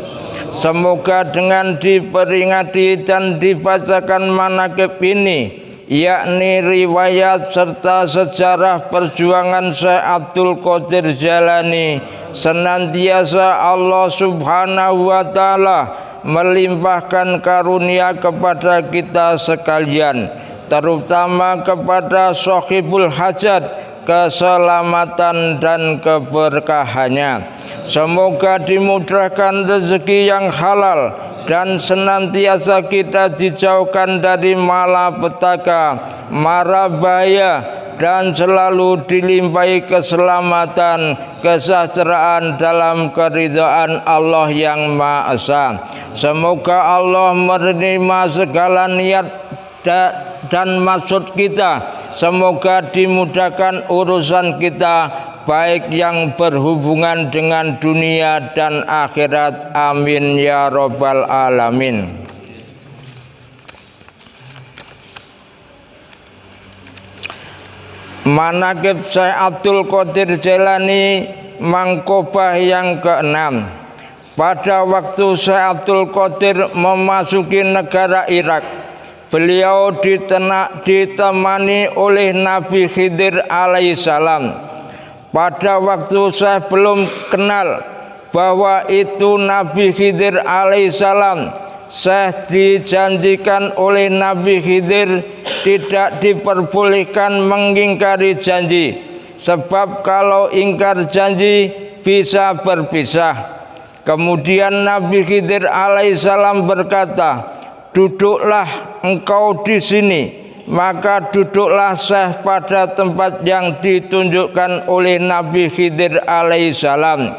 Speaker 3: Semoga dengan diperingati dan dibacakan manaqib ini, yakni riwayat serta sejarah perjuangan Syekh Abdul Qadir Jailani, senantiasa Allah Subhanahu wa Ta'ala melimpahkan karunia kepada kita sekalian, terutama kepada sahibul hajat, keselamatan dan keberkahannya. Semoga dimudahkan rezeki yang halal dan senantiasa kita dijauhkan dari malapetaka, mara bahaya, dan selalu dilimpahi keselamatan, kesejahteraan dalam keridhaan Allah yang Maha Esa. Semoga Allah menerima segala niat dan maksud kita. Semoga dimudahkan urusan kita, baik yang berhubungan dengan dunia dan akhirat. Amin ya rabbal alamin. Manaqib Syekh Abdul Qadir Jailani, mangkobah yang ke-6. Pada waktu Syekh Abdul Qadir memasuki negara Irak, beliau ditemani oleh Nabi Khidir alaihissalam. Pada waktu saya belum kenal bahwa itu Nabi Khidir alaihissalam, saya dijanjikan oleh Nabi Khidir tidak diperbolehkan mengingkari janji, sebab kalau ingkar janji bisa berpisah. Kemudian Nabi Khidir alaihissalam berkata, duduklah engkau di sini. Maka duduklah Syekh pada tempat yang ditunjukkan oleh Nabi Khidir alaihissalam.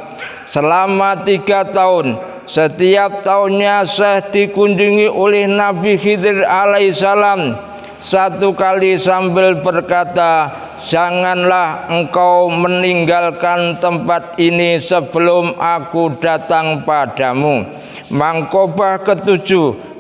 Speaker 3: Selama 3 tahun, setiap tahunnya Syekh dikunjungi oleh Nabi Khidir alaihissalam. Satu kali sambil berkata, janganlah engkau meninggalkan tempat ini sebelum aku datang padamu. Mangkobah ke-7,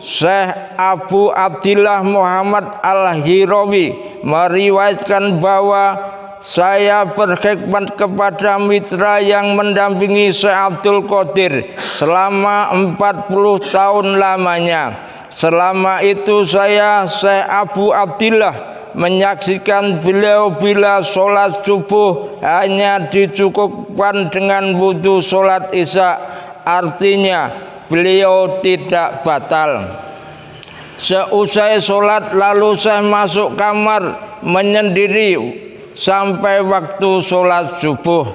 Speaker 3: Syekh Abu Abdillah Muhammad Al-Hirawi meriwayatkan bahwa saya berkhidmat kepada mitra yang mendampingi Syekh Abdul Qadir selama 40 tahun lamanya. Selama itu saya, Syekh Abu Abdillah, menyaksikan beliau bila sholat subuh hanya dicukupkan dengan wudhu sholat isya, artinya beliau tidak batal. Seusai sholat lalu saya masuk kamar menyendiri sampai waktu sholat subuh.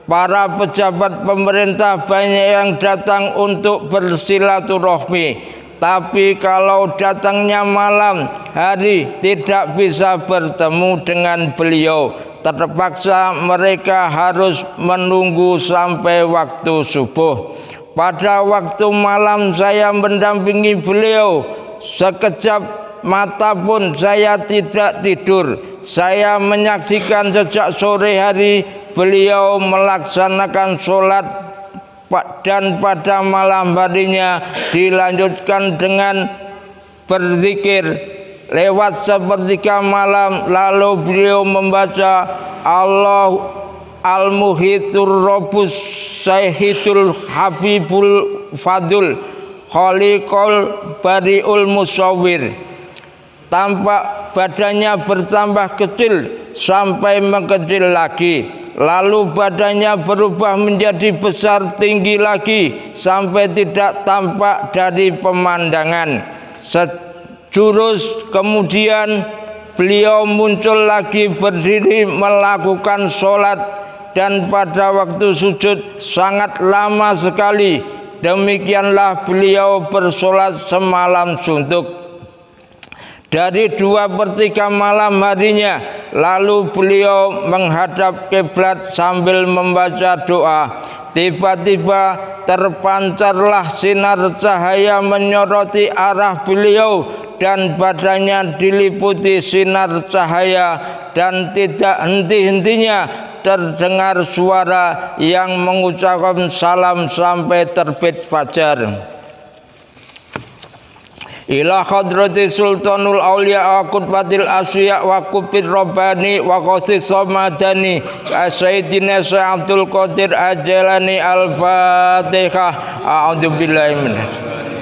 Speaker 3: Para pejabat pemerintah banyak yang datang untuk bersilaturahmi, tapi kalau datangnya malam hari tidak bisa bertemu dengan beliau. Terpaksa mereka harus menunggu sampai waktu subuh. Pada waktu malam saya mendampingi beliau, sekejap mata pun saya tidak tidur. Saya menyaksikan sejak sore hari beliau melaksanakan sholat, dan pada malam harinya dilanjutkan dengan berzikir
Speaker 4: Lewat sepertiga malam lalu beliau membaca Allah Al-Muhitur Robus Syahidul Habibul Fadul Khaliqul Bariul Musawwir. Tampak badannya bertambah kecil sampai mengecil lagi, lalu badannya berubah menjadi besar tinggi lagi sampai tidak tampak dari pemandangan. Sejurus kemudian beliau muncul lagi berdiri melakukan sholat, dan pada waktu sujud sangat lama sekali. Demikianlah beliau bersolat semalam suntuk. Dari 2/3 malam harinya lalu beliau menghadap kiblat sambil membaca doa. Tiba-tiba terpancarlah sinar cahaya menyoroti arah beliau dan badannya diliputi sinar cahaya, dan tidak henti-hentinya terdengar suara yang mengucapkan salam sampai terbit fajar. Ila hadrati sultanul aulia wa qutbatil asya wa kubir rabbani wa qasis samadani sayyidina Syekh Abdul Qadir Ajalani. Al-Fatihah. A'udzubillahi minasyaitonir rajim.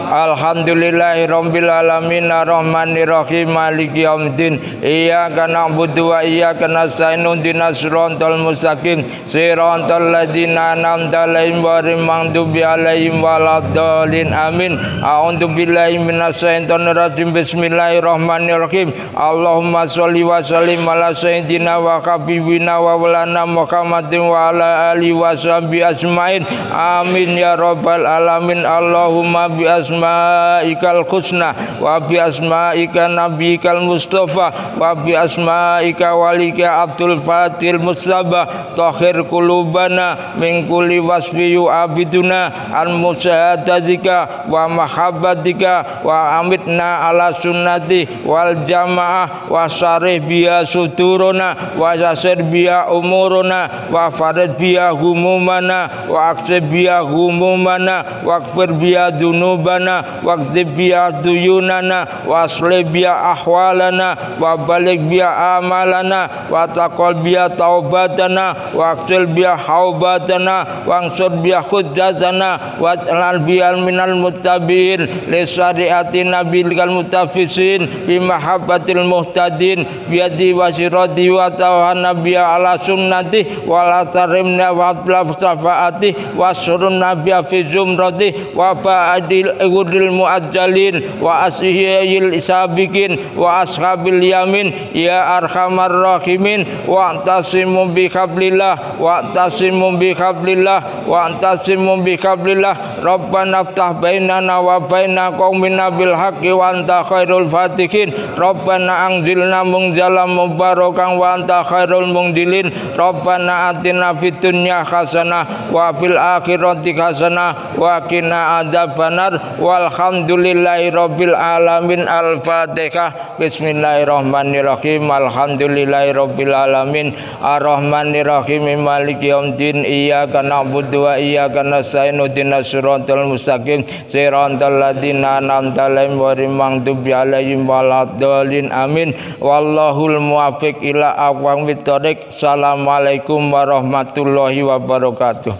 Speaker 4: Alhamdulillahi rabbil alamin arrahmanir rahim maliki yaumiddin iyyaka na'budu wa iyyaka nasta'in ihdinas siratal mustaqim siratal ladzina an'amta 'alaihim ghairil maghdubi 'alaihim waladdallin amin. A'udzu billahi minasyaitonir rajim. Bismillahirrahmanirrahim. Allahumma sholli wa sallim ala sayyidina wa habibina wa walana Muhammadin wa ala alihi wa sahbihi ajmain. Amin ya rabbal alamin. Allahumma bi asma'ikal husna wa bi asma'ika nabiyikal mustafa wa bi asma'ika walika Abdul Fatil Mustafa tahhir qulubana min kulli wasfi yu'abiduna an musyahadatika wa mahabbatika wa amitna ala sunnati wal jamaah wa syarih biya suduruna wa yasir biya umuruna wa farid biya humumana wa aksib biya humumana wa kfir biya dunubana waqdib biya duyunana wa aslih biya ahwalana wa balik biya amalana wa taqal biya taubatana wa aksil biya haubatana wa ansur biya hujjatana wa alal biya minal muttabi'in li syariati nabiyyil mutafisin bi mahabbatil muhtadin biyadi wa sirati wa tawhana biya ala sunnati wa la tarimna wa atlaf syafaati wa surunna biya fi zumrati wa ba'dil udil muajjalin wa asihil sabiqin wa ashabil yamin ya arhamar rahimin. Wa tasimu bi hablillah wa tasimu bi hablillah wa tasimu bi hablillah. Rabbana ftah bainana wa baina qaumina bil haqqi wa anta khairul fatihin. Rabbana anzilna munzalam mubarakan wa anta khairul munzilin. Rabbana atina fid dunya hasanah wa fil akhirati hasanah wa qina adzabannar. Walhamdulillahi rabbil alamin. Al-Fatihah. Bismillahirrahmanirrahim. Alhamdulillahi rabbil alamin arrahmanirrahim maliki yaumiddin iyyaka na'budu wa iyyaka nasta'in ihdinas siratal mustaqim siratal ladzina an'amta 'alaihim ghairil maghdubi 'alaihim waladdallin amin. Wallahul muwaffiq ila aqwamit thoriq. Assalamualaikum warahmatullahi wabarakatuh.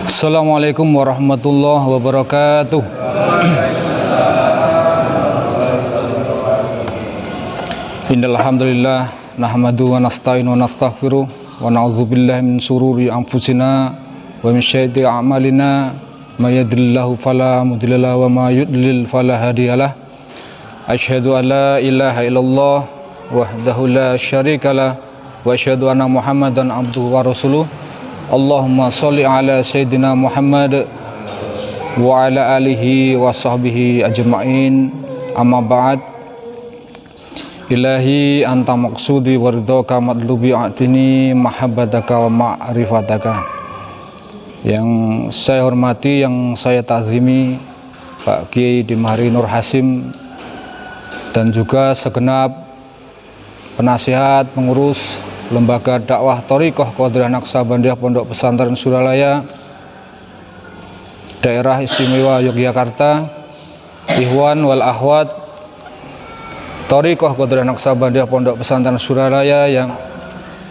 Speaker 1: Assalamualaikum warahmatullahi wabarakatuh. Innal hamdalillah nahmadu wa nasta'inu wa nastaghfiruh wa na'udzu billahi min shururi anfusina wa min sayyiati a'malina may yahdihillahu fala mudilla lahu wa may yudlil fala hadiyalah. Asyhadu an la ilaha illallah wahdahu la syarikalah wa asyhadu anna Muhammadan abduhu wa rasuluh. Allahumma sholli ala sayyidina Muhammad wa ala alihi wa sahbihi ajma'in. Amma ba'd. Ilahi anta maqsudi wa ridhaka matlubi atini mahabbataka wa ma'rifataka. Yang saya hormati, yang saya ta'zimi Pak Kiai Dimari Nur Hasim dan juga segenap penasihat pengurus Lembaga Dakwah Thariqah Qadiriyah Naqsabandiyah Pondok Pesantren Suralaya,
Speaker 5: Daerah Istimewa Yogyakarta, Ikhwan wal Akhwat Thariqah Qadiriyah Naqsabandiyah Pondok Pesantren Suralaya yang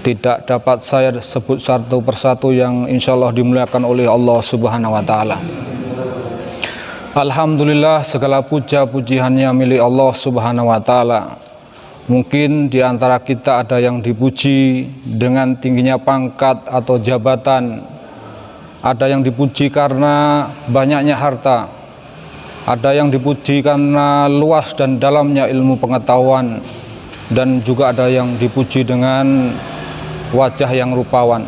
Speaker 5: tidak dapat saya sebut satu persatu, yang insya Allah dimuliakan oleh Allah Subhanahu wa Ta'ala. Alhamdulillah, segala puja pujiannya milik Allah Subhanahu wa Ta'ala. Mungkin di antara kita ada yang dipuji dengan tingginya pangkat atau jabatan, ada yang dipuji karena banyaknya harta, ada yang dipuji karena luas dan dalamnya ilmu pengetahuan, dan juga ada yang dipuji dengan wajah yang rupawan.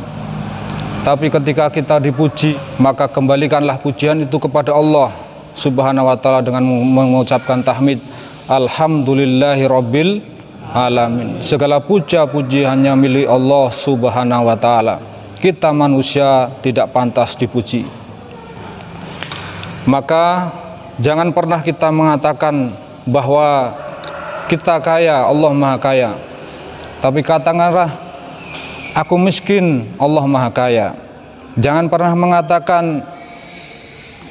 Speaker 5: Tapi ketika kita dipuji, maka kembalikanlah pujian itu kepada Allah Subhanahu wa Ta'ala dengan mengucapkan tahmid, Alhamdulillahirabbil alamin. Segala puja puji hanya milik Allah Subhanahu wa Ta'ala. Kita manusia tidak pantas dipuji. Maka jangan pernah kita mengatakan bahwa kita kaya, Allah Maha Kaya. Tapi katakanlah, aku miskin, Allah Maha Kaya. Jangan pernah mengatakan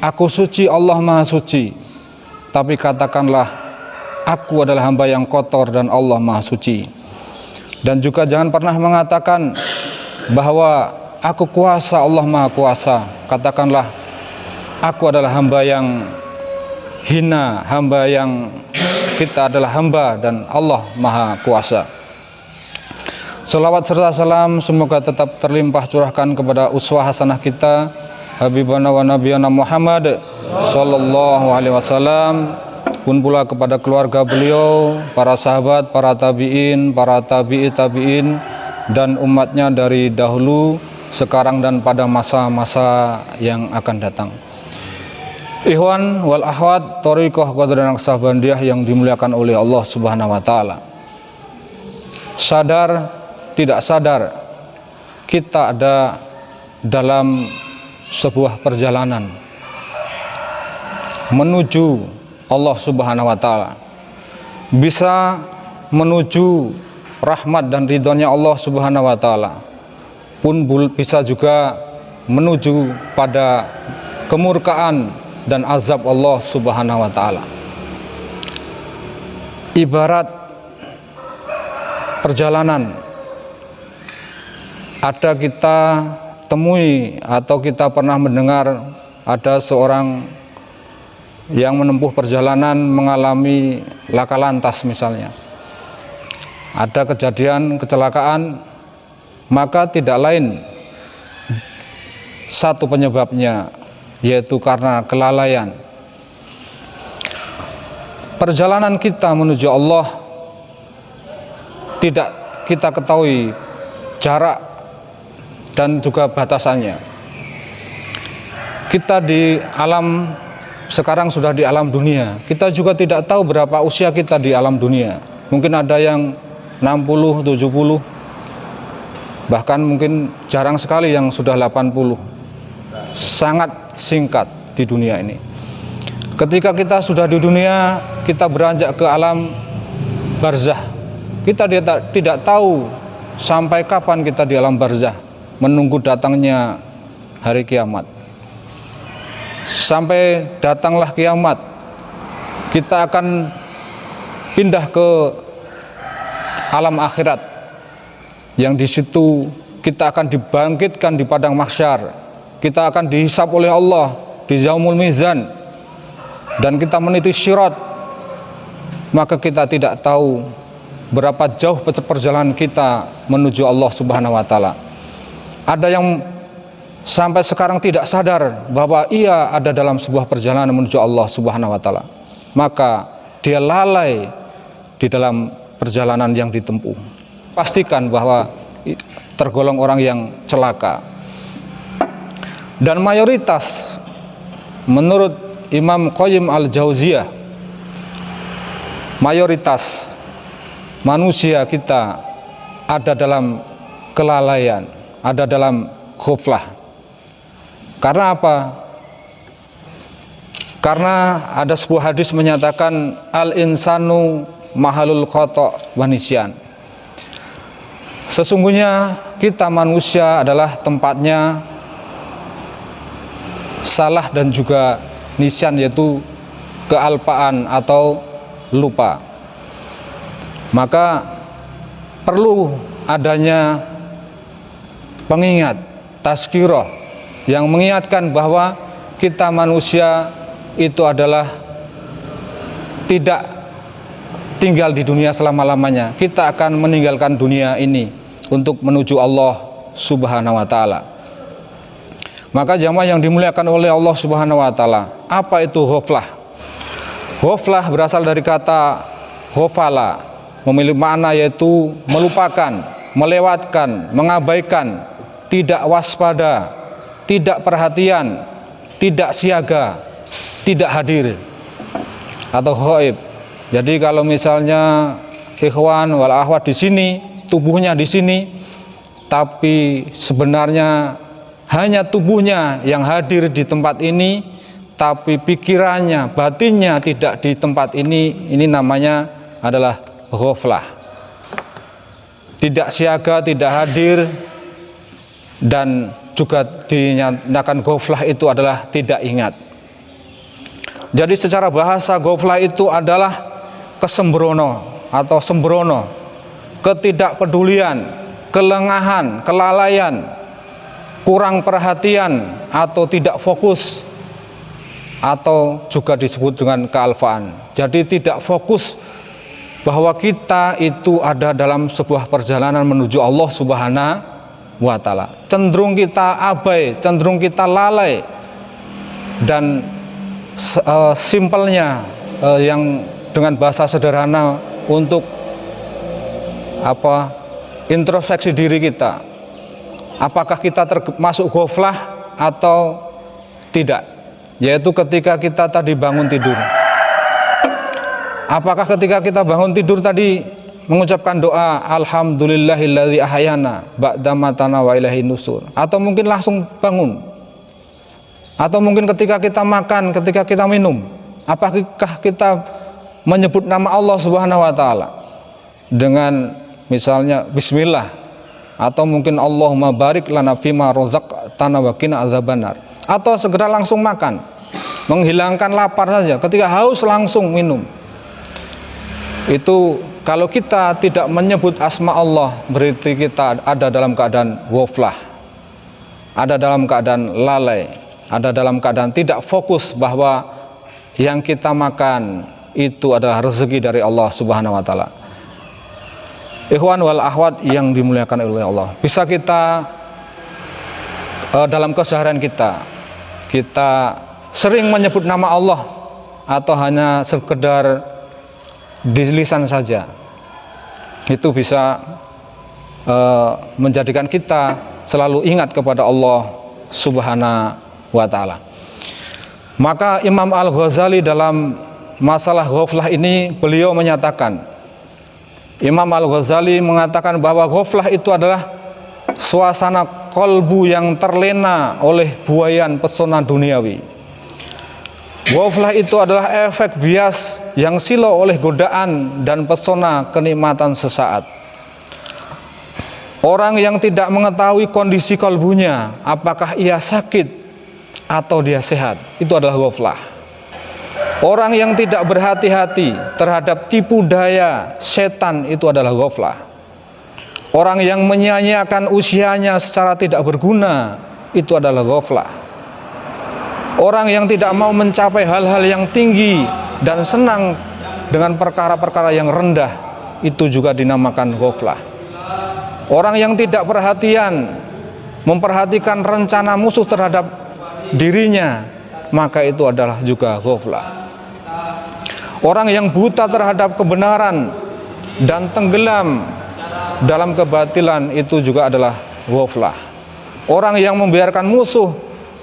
Speaker 5: aku suci, Allah Maha Suci. Tapi katakanlah, aku adalah hamba yang kotor dan Allah Maha Suci. Dan juga jangan pernah mengatakan bahwa aku kuasa, Allah Maha Kuasa. Katakanlah, aku adalah hamba yang hina, hamba yang kita adalah hamba dan Allah Maha Kuasa. Salawat serta salam semoga tetap terlimpah curahkan kepada uswah hasanah kita, Habibana wa Nabiyana Muhammad sallallahu alaihi wasallam, pun pula kepada keluarga beliau, para sahabat, para tabi'in, para tabi'i tabi'in, dan umatnya dari dahulu, sekarang, dan pada masa-masa yang akan datang. Ikhwan wal akhwat Thariqah Qadiriyah Naqsabandiyah yang dimuliakan oleh Allah Subhanahu wa Ta'ala. Sadar tidak sadar, kita ada dalam sebuah perjalanan menuju Allah Subhanahu wa Ta'ala, bisa menuju rahmat dan ridhonya Allah Subhanahu wa Ta'ala, pun bisa juga menuju pada kemurkaan dan azab Allah Subhanahu wa Ta'ala. Ibarat perjalanan, ada kita temui atau kita pernah mendengar ada seorang yang menempuh perjalanan mengalami laka lantas misalnya. Ada kejadian kecelakaan, maka tidak lain satu penyebabnya, yaitu karena kelalaian. Perjalanan kita menuju Allah tidak kita ketahui jarak dan juga batasannya. Kita di alam sekarang sudah di alam dunia, kita juga tidak tahu berapa usia kita di alam dunia. Mungkin ada yang 60, 70, bahkan mungkin jarang sekali yang sudah 80. Sangat singkat di dunia ini. Ketika kita sudah di dunia, kita beranjak ke alam barzah. Kita tidak tahu sampai kapan kita di alam barzah, menunggu datangnya hari kiamat. Sampai datanglah kiamat, kita akan pindah ke alam akhirat, yang di situ kita akan dibangkitkan di padang mahsyar. Kita akan dihisab oleh Allah di yaumul mizan, dan kita meniti syirat. Maka kita tidak tahu berapa jauh perjalanan kita menuju Allah Subhanahu wa Ta'ala. Ada yang sampai sekarang tidak sadar bahwa ia ada dalam sebuah perjalanan menuju Allah Subhanahu wa Ta'ala. Maka dia lalai di dalam perjalanan yang ditempuh. Pastikan bahwa tergolong orang yang celaka. Dan mayoritas menurut Imam Qayyim al-Jauziyah, mayoritas manusia kita ada dalam kelalaian, ada dalam khuflah. Karena apa? Karena ada sebuah hadis menyatakan al-insanu mahalul khata' wa nisyan. Sesungguhnya kita manusia adalah tempatnya salah dan juga nisyan, yaitu kealpaan atau lupa. Maka perlu adanya pengingat, tazkirah, yang mengingatkan bahwa kita manusia itu adalah tidak tinggal di dunia selama-lamanya. Kita akan meninggalkan dunia ini untuk menuju Allah Subhanahu wa taala. Maka jamaah yang dimuliakan oleh Allah Subhanahu wa taala, apa itu ghaflah? Ghaflah berasal dari kata ghafala, memiliki makna yaitu melupakan, melewatkan, mengabaikan, tidak waspada, tidak perhatian, tidak siaga, tidak hadir atau ghaib. Jadi kalau misalnya ikhwan wal akhwat di sini, tubuhnya di sini, tapi sebenarnya hanya tubuhnya yang hadir di tempat ini, tapi pikirannya, batinnya tidak di tempat ini namanya adalah ghaflah. Tidak siaga, tidak hadir, dan juga dinyatakan ghaflah itu adalah tidak ingat. Jadi secara bahasa ghaflah itu adalah kesembrono atau sembrono, ketidakpedulian, kelengahan, kelalaian, kurang perhatian atau tidak fokus, atau juga disebut dengan kealfaan. Jadi tidak fokus bahwa kita itu ada dalam sebuah perjalanan menuju Allah Subhanahu wa taala. Cenderung kita abai, cenderung kita lalai, dan simpelnya yang dengan bahasa sederhana untuk introspeksi diri kita, apakah kita termasuk ghaflah atau tidak, yaitu ketika kita tadi bangun tidur. Apakah ketika kita bangun tidur tadi mengucapkan doa alhamdulillahilladzi ahyana ba'da matana wa ilaihin nusur, atau mungkin langsung bangun, atau mungkin ketika kita makan, ketika kita minum, apakah kita menyebut nama Allah Subhanahu wa taala dengan misalnya bismillah, atau mungkin Allahumma barik lana fima razaqtana wa qina azabannar, atau segera langsung makan, menghilangkan lapar saja, ketika haus langsung minum. Itu kalau kita tidak menyebut asma Allah, berarti kita ada dalam keadaan ghaflah, ada dalam keadaan lalai, ada dalam keadaan tidak fokus bahwa yang kita makan itu adalah rezeki dari Allah Subhanahu wa taala. Ikhwan wal akhwat yang dimuliakan oleh Allah, bisa kita dalam keseharian kita sering menyebut nama Allah, atau hanya sekedar di lisan saja, itu bisa menjadikan kita selalu ingat kepada Allah Subhanahu wa taala. Maka Imam Al-Ghazali dalam masalah ghaflah ini, beliau menyatakan, Imam Al-Ghazali mengatakan bahwa ghaflah itu adalah suasana kolbu yang terlena oleh buayan pesona duniawi. Ghaflah itu adalah efek bias yang silau oleh godaan dan pesona kenikmatan sesaat. Orang yang tidak mengetahui kondisi kolbunya, apakah ia sakit atau dia sehat, itu adalah ghaflah. Orang yang tidak berhati-hati terhadap tipu daya setan, itu adalah ghaflah. Orang yang menyia-nyiakan usianya secara tidak berguna, itu adalah ghaflah. Orang yang tidak mau mencapai hal-hal yang tinggi dan senang dengan perkara-perkara yang rendah, itu juga dinamakan ghaflah. Orang yang tidak perhatian memperhatikan rencana musuh terhadap dirinya, maka itu adalah juga ghaflah. Orang yang buta terhadap kebenaran dan tenggelam dalam kebatilan, itu juga adalah ghaflah. Orang yang membiarkan musuh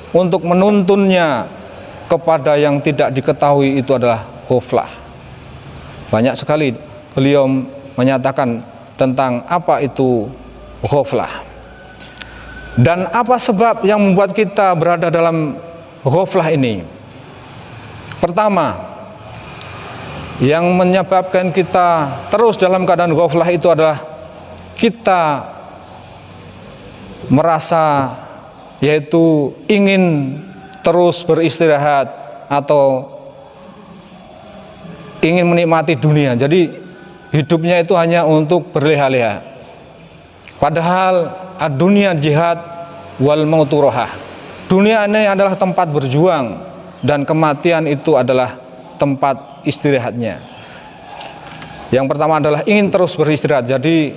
Speaker 5: untuk menuntunnya kepada yang tidak diketahui, itu adalah ghaflah. Banyak sekali beliau menyatakan tentang apa itu ghaflah, dan apa sebab yang membuat kita berada dalam ghaflah ini. Pertama, yang menyebabkan kita terus dalam keadaan ghaflah itu adalah kita merasa, yaitu ingin terus beristirahat atau ingin menikmati dunia. Jadi hidupnya itu hanya untuk berleha-leha. Padahal ad-dunya jihad wal mautu rohah. Dunia ini adalah tempat berjuang dan kematian itu adalah tempat istirahatnya. Yang pertama adalah ingin terus beristirahat, jadi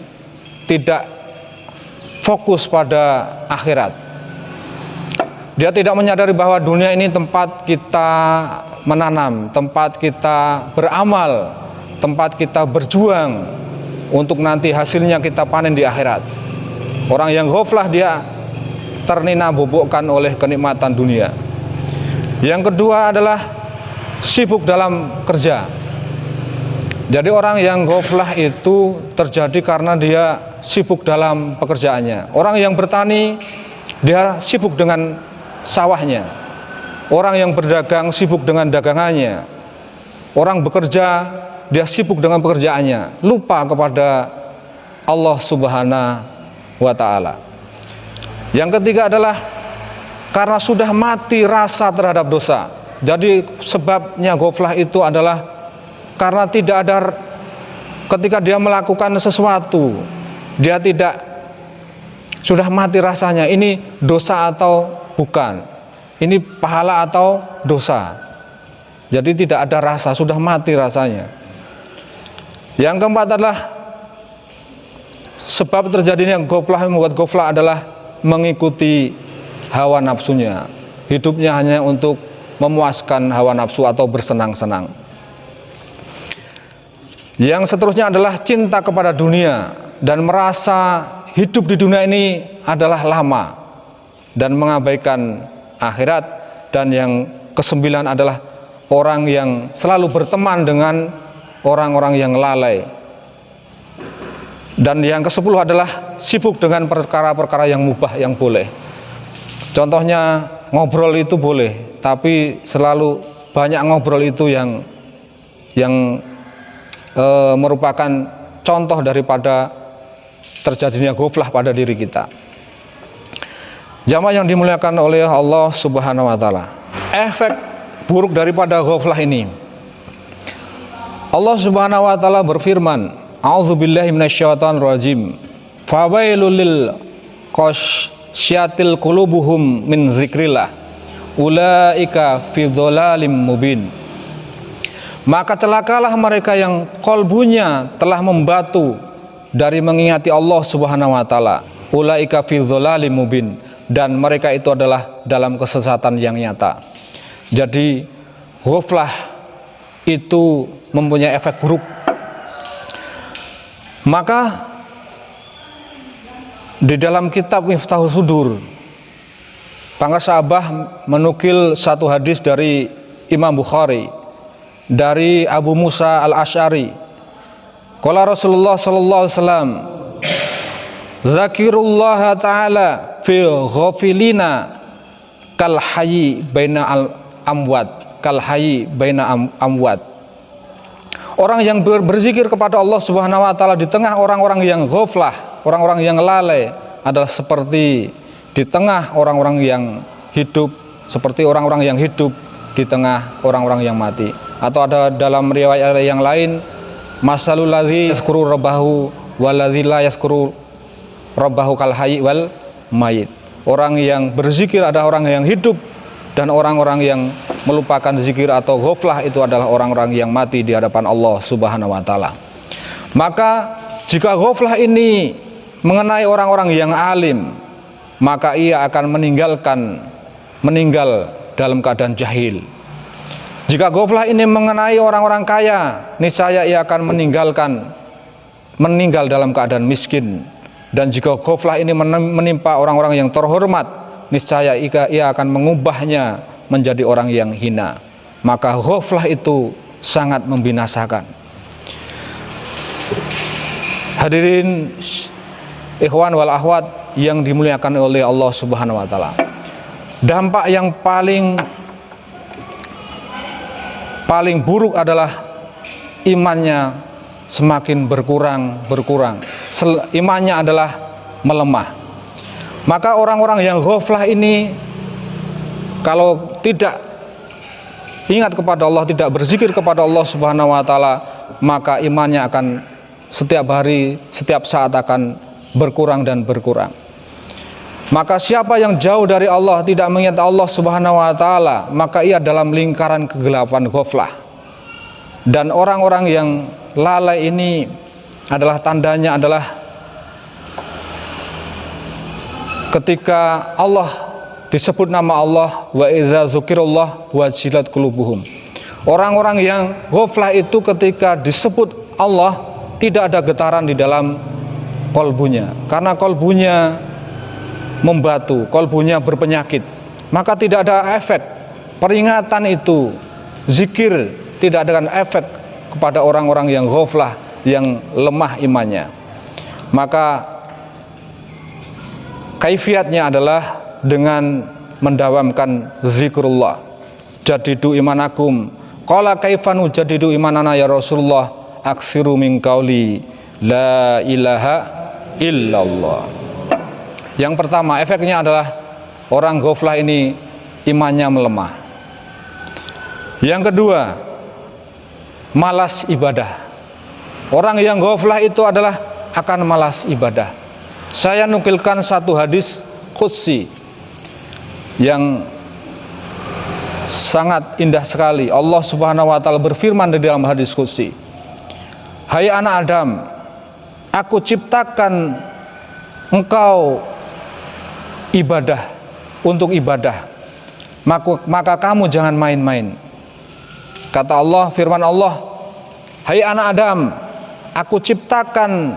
Speaker 5: tidak fokus pada akhirat. Dia tidak menyadari bahwa dunia ini tempat kita menanam, tempat kita beramal, tempat kita berjuang untuk nanti hasilnya kita panen di akhirat. Orang yang ghaflah dia ternina bobokkan oleh kenikmatan dunia. Yang kedua adalah sibuk dalam kerja. Jadi orang yang ghaflah itu terjadi karena dia sibuk dalam pekerjaannya. Orang yang bertani dia sibuk dengan sawahnya. Orang yang berdagang sibuk dengan dagangannya. Orang bekerja dia sibuk dengan pekerjaannya, lupa kepada Allah Subhanahu wa ta'ala. Yang ketiga adalah karena sudah mati rasa terhadap dosa. Jadi sebabnya ghaflah itu adalah karena tidak ada, ketika dia melakukan sesuatu dia tidak, sudah mati rasanya ini dosa atau bukan, ini pahala atau dosa. Jadi tidak ada rasa, sudah mati rasanya. Yang keempat adalah sebab terjadinya ghaflah, membuat ghaflah adalah mengikuti hawa nafsunya. Hidupnya hanya untuk memuaskan hawa nafsu atau bersenang-senang. Yang seterusnya adalah cinta kepada dunia dan merasa hidup di dunia ini adalah lama dan mengabaikan akhirat. Dan yang kesembilan adalah orang yang selalu berteman dengan orang-orang yang lalai. Dan yang ke-10 adalah sibuk dengan perkara-perkara yang mubah, yang boleh. Contohnya ngobrol itu boleh, tapi selalu banyak ngobrol itu yang merupakan contoh daripada terjadinya ghaflah pada diri kita. Jamaah yang dimuliakan oleh Allah Subhanahu wa ta'ala, efek buruk daripada ghaflah ini, Allah Subhanahu wa ta'ala berfirman, a'udzubillahi minasyaitonir rajim, fawailul lil qasyatil qulubuhum min zikrillah ulaika fi dhalalim mubin. Maka celakalah mereka yang kolbunya telah membatu dari mengingati Allah Subhanahu wa ta'ala, ulaika fi dhalalim mubin, dan mereka itu adalah dalam kesesatan yang nyata. Jadi ghaflah itu mempunyai efek buruk. Maka di dalam kitab Miftahul Sudur, Pangkas Abah menukil satu hadis dari Imam Bukhari dari Abu Musa al-Asy'ari. Qala Rasulullah sallallahu alaihi wasallam, zakirullah ta'ala fi ghafilina kal hayyi baina al amwat, kal hayyi baina amwat. Orang yang berzikir kepada Allah Subhanahu wa ta'ala di tengah orang-orang yang ghaflah, orang-orang yang lalai, adalah seperti di tengah orang-orang yang hidup, seperti orang-orang yang hidup di tengah orang-orang yang mati. Atau ada dalam riwayat yang lain, masalul ladzi yazkuru rabbahu wal ladzi la yazkuru rabbahu kal hayy wal mayit. Orang yang berzikir ada orang yang hidup, dan orang-orang yang melupakan zikir atau ghaflah itu adalah orang-orang yang mati di hadapan Allah Subhanahu wa ta'ala. Maka jika ghaflah ini mengenai orang-orang yang alim, maka ia akan meninggal dalam keadaan jahil. Jika ghaflah ini mengenai orang-orang kaya, niscaya ia akan meninggal dalam keadaan miskin. Dan jika ghaflah ini menimpa orang-orang yang terhormat, niscaya ia akan mengubahnya menjadi orang yang hina. Maka ghaflah itu sangat membinasakan. Hadirin ikhwan wal akhwat yang dimuliakan oleh Allah Subhanahu wa ta'ala, dampak yang paling buruk adalah imannya semakin berkurang. Imannya adalah melemah. Maka orang-orang yang ghaflah ini kalau tidak ingat kepada Allah, tidak berzikir kepada Allah Subhanahu wa taala, maka imannya akan setiap hari, setiap saat akan berkurang dan berkurang. Maka siapa yang jauh dari Allah, tidak mengingat Allah Subhanahu wa taala, maka ia dalam lingkaran kegelapan ghaflah. Dan orang-orang yang lalai ini adalah tandanya adalah ketika Allah disebut nama Allah, wa idza dzukirallah wajilat qulubuhum. Orang-orang yang ghaflah itu ketika disebut Allah tidak ada getaran di dalam kolbunya, karena kolbunya membatu, kolbunya berpenyakit, maka tidak ada efek peringatan itu, zikir tidak ada efek kepada orang-orang yang ghaflah, yang lemah imannya. Maka kaifiatnya adalah dengan mendawamkan zikrullah. Jadidu imanakum. Qala kaifanu jadidu imanana ya Rasulullah? Aksiru min qauli la ilaha illallah. Yang pertama, efeknya adalah orang ghaflah ini imannya melemah. Yang kedua, malas ibadah. Orang yang ghaflah itu adalah akan malas ibadah. Saya nukilkan satu hadis qudsi yang sangat indah sekali. Allah Subhanahu wa taala berfirman di dalam hadis qudsi, "Hai anak Adam, aku ciptakan engkau ibadah, untuk ibadah, maka kamu jangan main-main." Kata Allah, firman Allah, "Hai anak Adam, aku ciptakan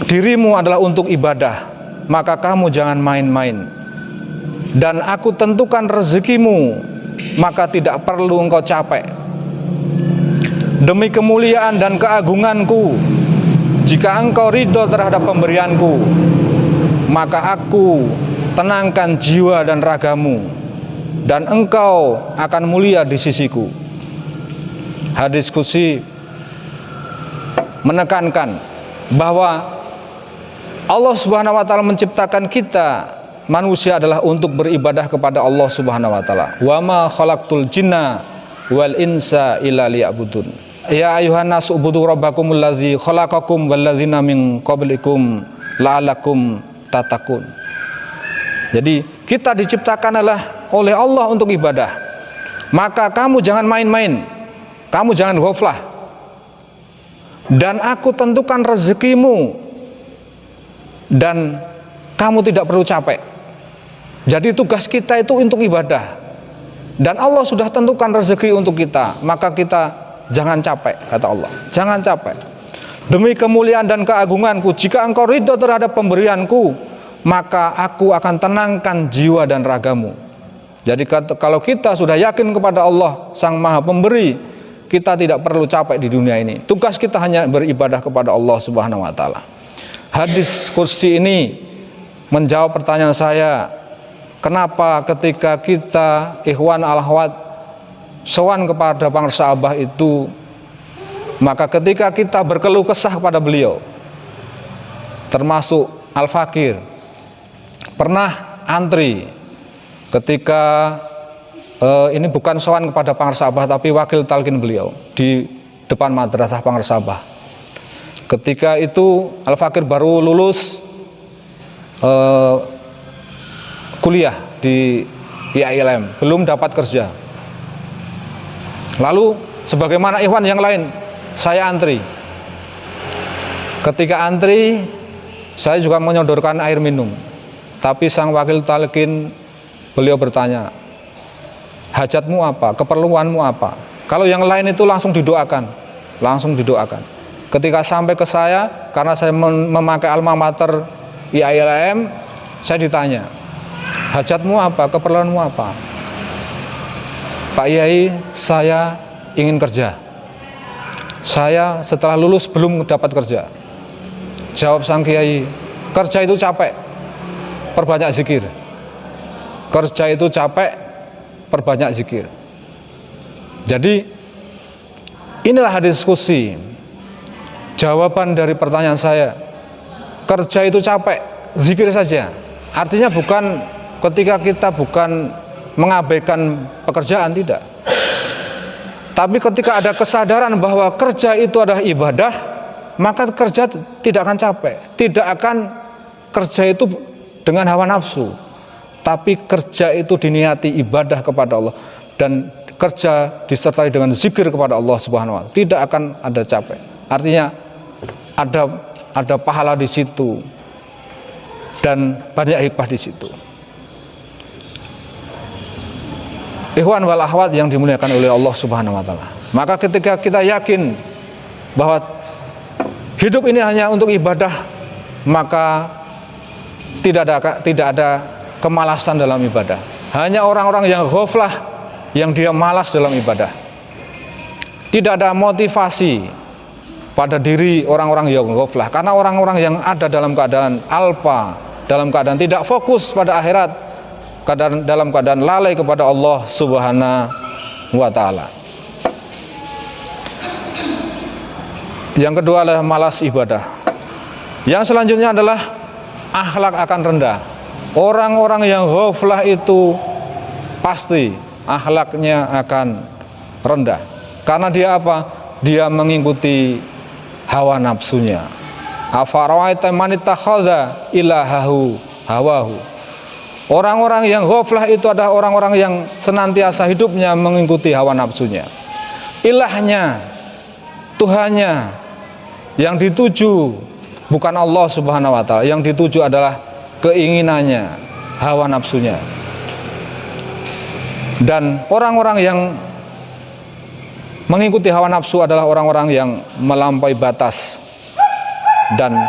Speaker 5: dirimu adalah untuk ibadah, maka kamu jangan main-main. Dan aku tentukan rezekimu, maka tidak perlu engkau capek. Demi kemuliaan dan keagunganku, jika engkau ridho terhadap pemberianku, maka aku tenangkan jiwa dan ragamu, dan engkau akan mulia di sisiku." Hadis qudsi menekankan bahwa Allah Subhanahu wa taala menciptakan kita manusia adalah untuk beribadah kepada Allah Subhanahu wa taala. Wa ma khalaqtul jinna wal insa illa liya'budun. Ya ayuhan nas ubudu rabbakumul ladzi khalaqakum wal ladzina min qablikum la'allakum tatakun. Jadi kita diciptakan adalah oleh Allah untuk ibadah. Maka kamu jangan main-main, kamu jangan ghaflah. Dan aku tentukan rezekimu, dan kamu tidak perlu capek. Jadi tugas kita itu untuk ibadah, dan Allah sudah tentukan rezeki untuk kita, maka kita jangan capek, kata Allah. Jangan capek. Demi kemuliaan dan keagunganku, jika engkau ridho terhadap pemberianku, maka aku akan tenangkan jiwa dan ragamu. Jadi kalau kita sudah yakin kepada Allah Sang Maha Pemberi, kita tidak perlu capek di dunia ini. Tugas kita hanya beribadah kepada Allah Subhanahu wa taala. Hadis qudsi ini menjawab pertanyaan saya, kenapa ketika kita ikhwan al-akhwat sowan kepada bangsa Abah itu, maka ketika kita berkeluh kesah kepada beliau, termasuk Al-Fakir pernah antri ketika ini bukan sowan kepada Pangarsa Abah, tapi wakil talqin beliau di depan madrasah Pangarsa Abah. Ketika itu Al-Fakir baru lulus kuliah di IAIN, belum dapat kerja. Lalu sebagaimana ikhwan yang lain, saya antri. Ketika antri, saya juga menyodorkan air minum. Tapi sang wakil talqin beliau bertanya, hajatmu apa? Keperluanmu apa? Kalau yang lain itu langsung didoakan. Ketika sampai ke saya, karena saya memakai alma mater IAIN, saya ditanya, hajatmu apa? Keperluanmu apa? Pak Yai, saya ingin kerja. Saya setelah lulus belum dapat kerja. Jawab sang kiai, kerja itu capek, perbanyak zikir. Kerja itu capek, perbanyak zikir. Jadi inilah diskusi. Jawaban dari pertanyaan saya, kerja itu capek, zikir saja. Artinya bukan ketika kita bukan mengabaikan pekerjaan, tidak. Tapi ketika ada kesadaran bahwa kerja itu adalah ibadah, maka kerja tidak akan capek, tidak akan kerja itu dengan hawa nafsu, tapi kerja itu diniati ibadah kepada Allah, dan kerja disertai dengan zikir kepada Allah Subhanahu wa Ta'ala, tidak akan ada capek. Artinya ada pahala di situ dan banyak hikmah di situ. Ikhwan wal akhwat yang dimuliakan oleh Allah Subhanahu wa Ta'ala, maka ketika kita yakin bahwa hidup ini hanya untuk ibadah, maka tidak ada kemalasan dalam ibadah. Hanya orang-orang yang ghaflah yang dia malas dalam ibadah. Tidak ada motivasi pada diri orang-orang yang ghaflah, karena orang-orang yang ada dalam keadaan alpa, dalam keadaan tidak fokus pada akhirat, dalam keadaan lalai kepada Allah Subhanahu wa Ta'ala. Yang kedua adalah malas ibadah. Yang selanjutnya adalah akhlak akan rendah. Orang-orang yang ghaflah itu pasti akhlaknya akan rendah. Karena dia apa? Dia mengikuti hawa nafsunya. Afara'aita man ittakhadha ilahahu hawahu. Orang-orang yang ghaflah itu adalah orang-orang yang senantiasa hidupnya mengikuti hawa nafsunya. Ilahnya, Tuhannya yang dituju bukan Allah Subhanahu wa Ta'ala, yang dituju adalah keinginannya, hawa nafsunya. Dan orang-orang yang mengikuti hawa nafsu adalah orang-orang yang melampaui batas, dan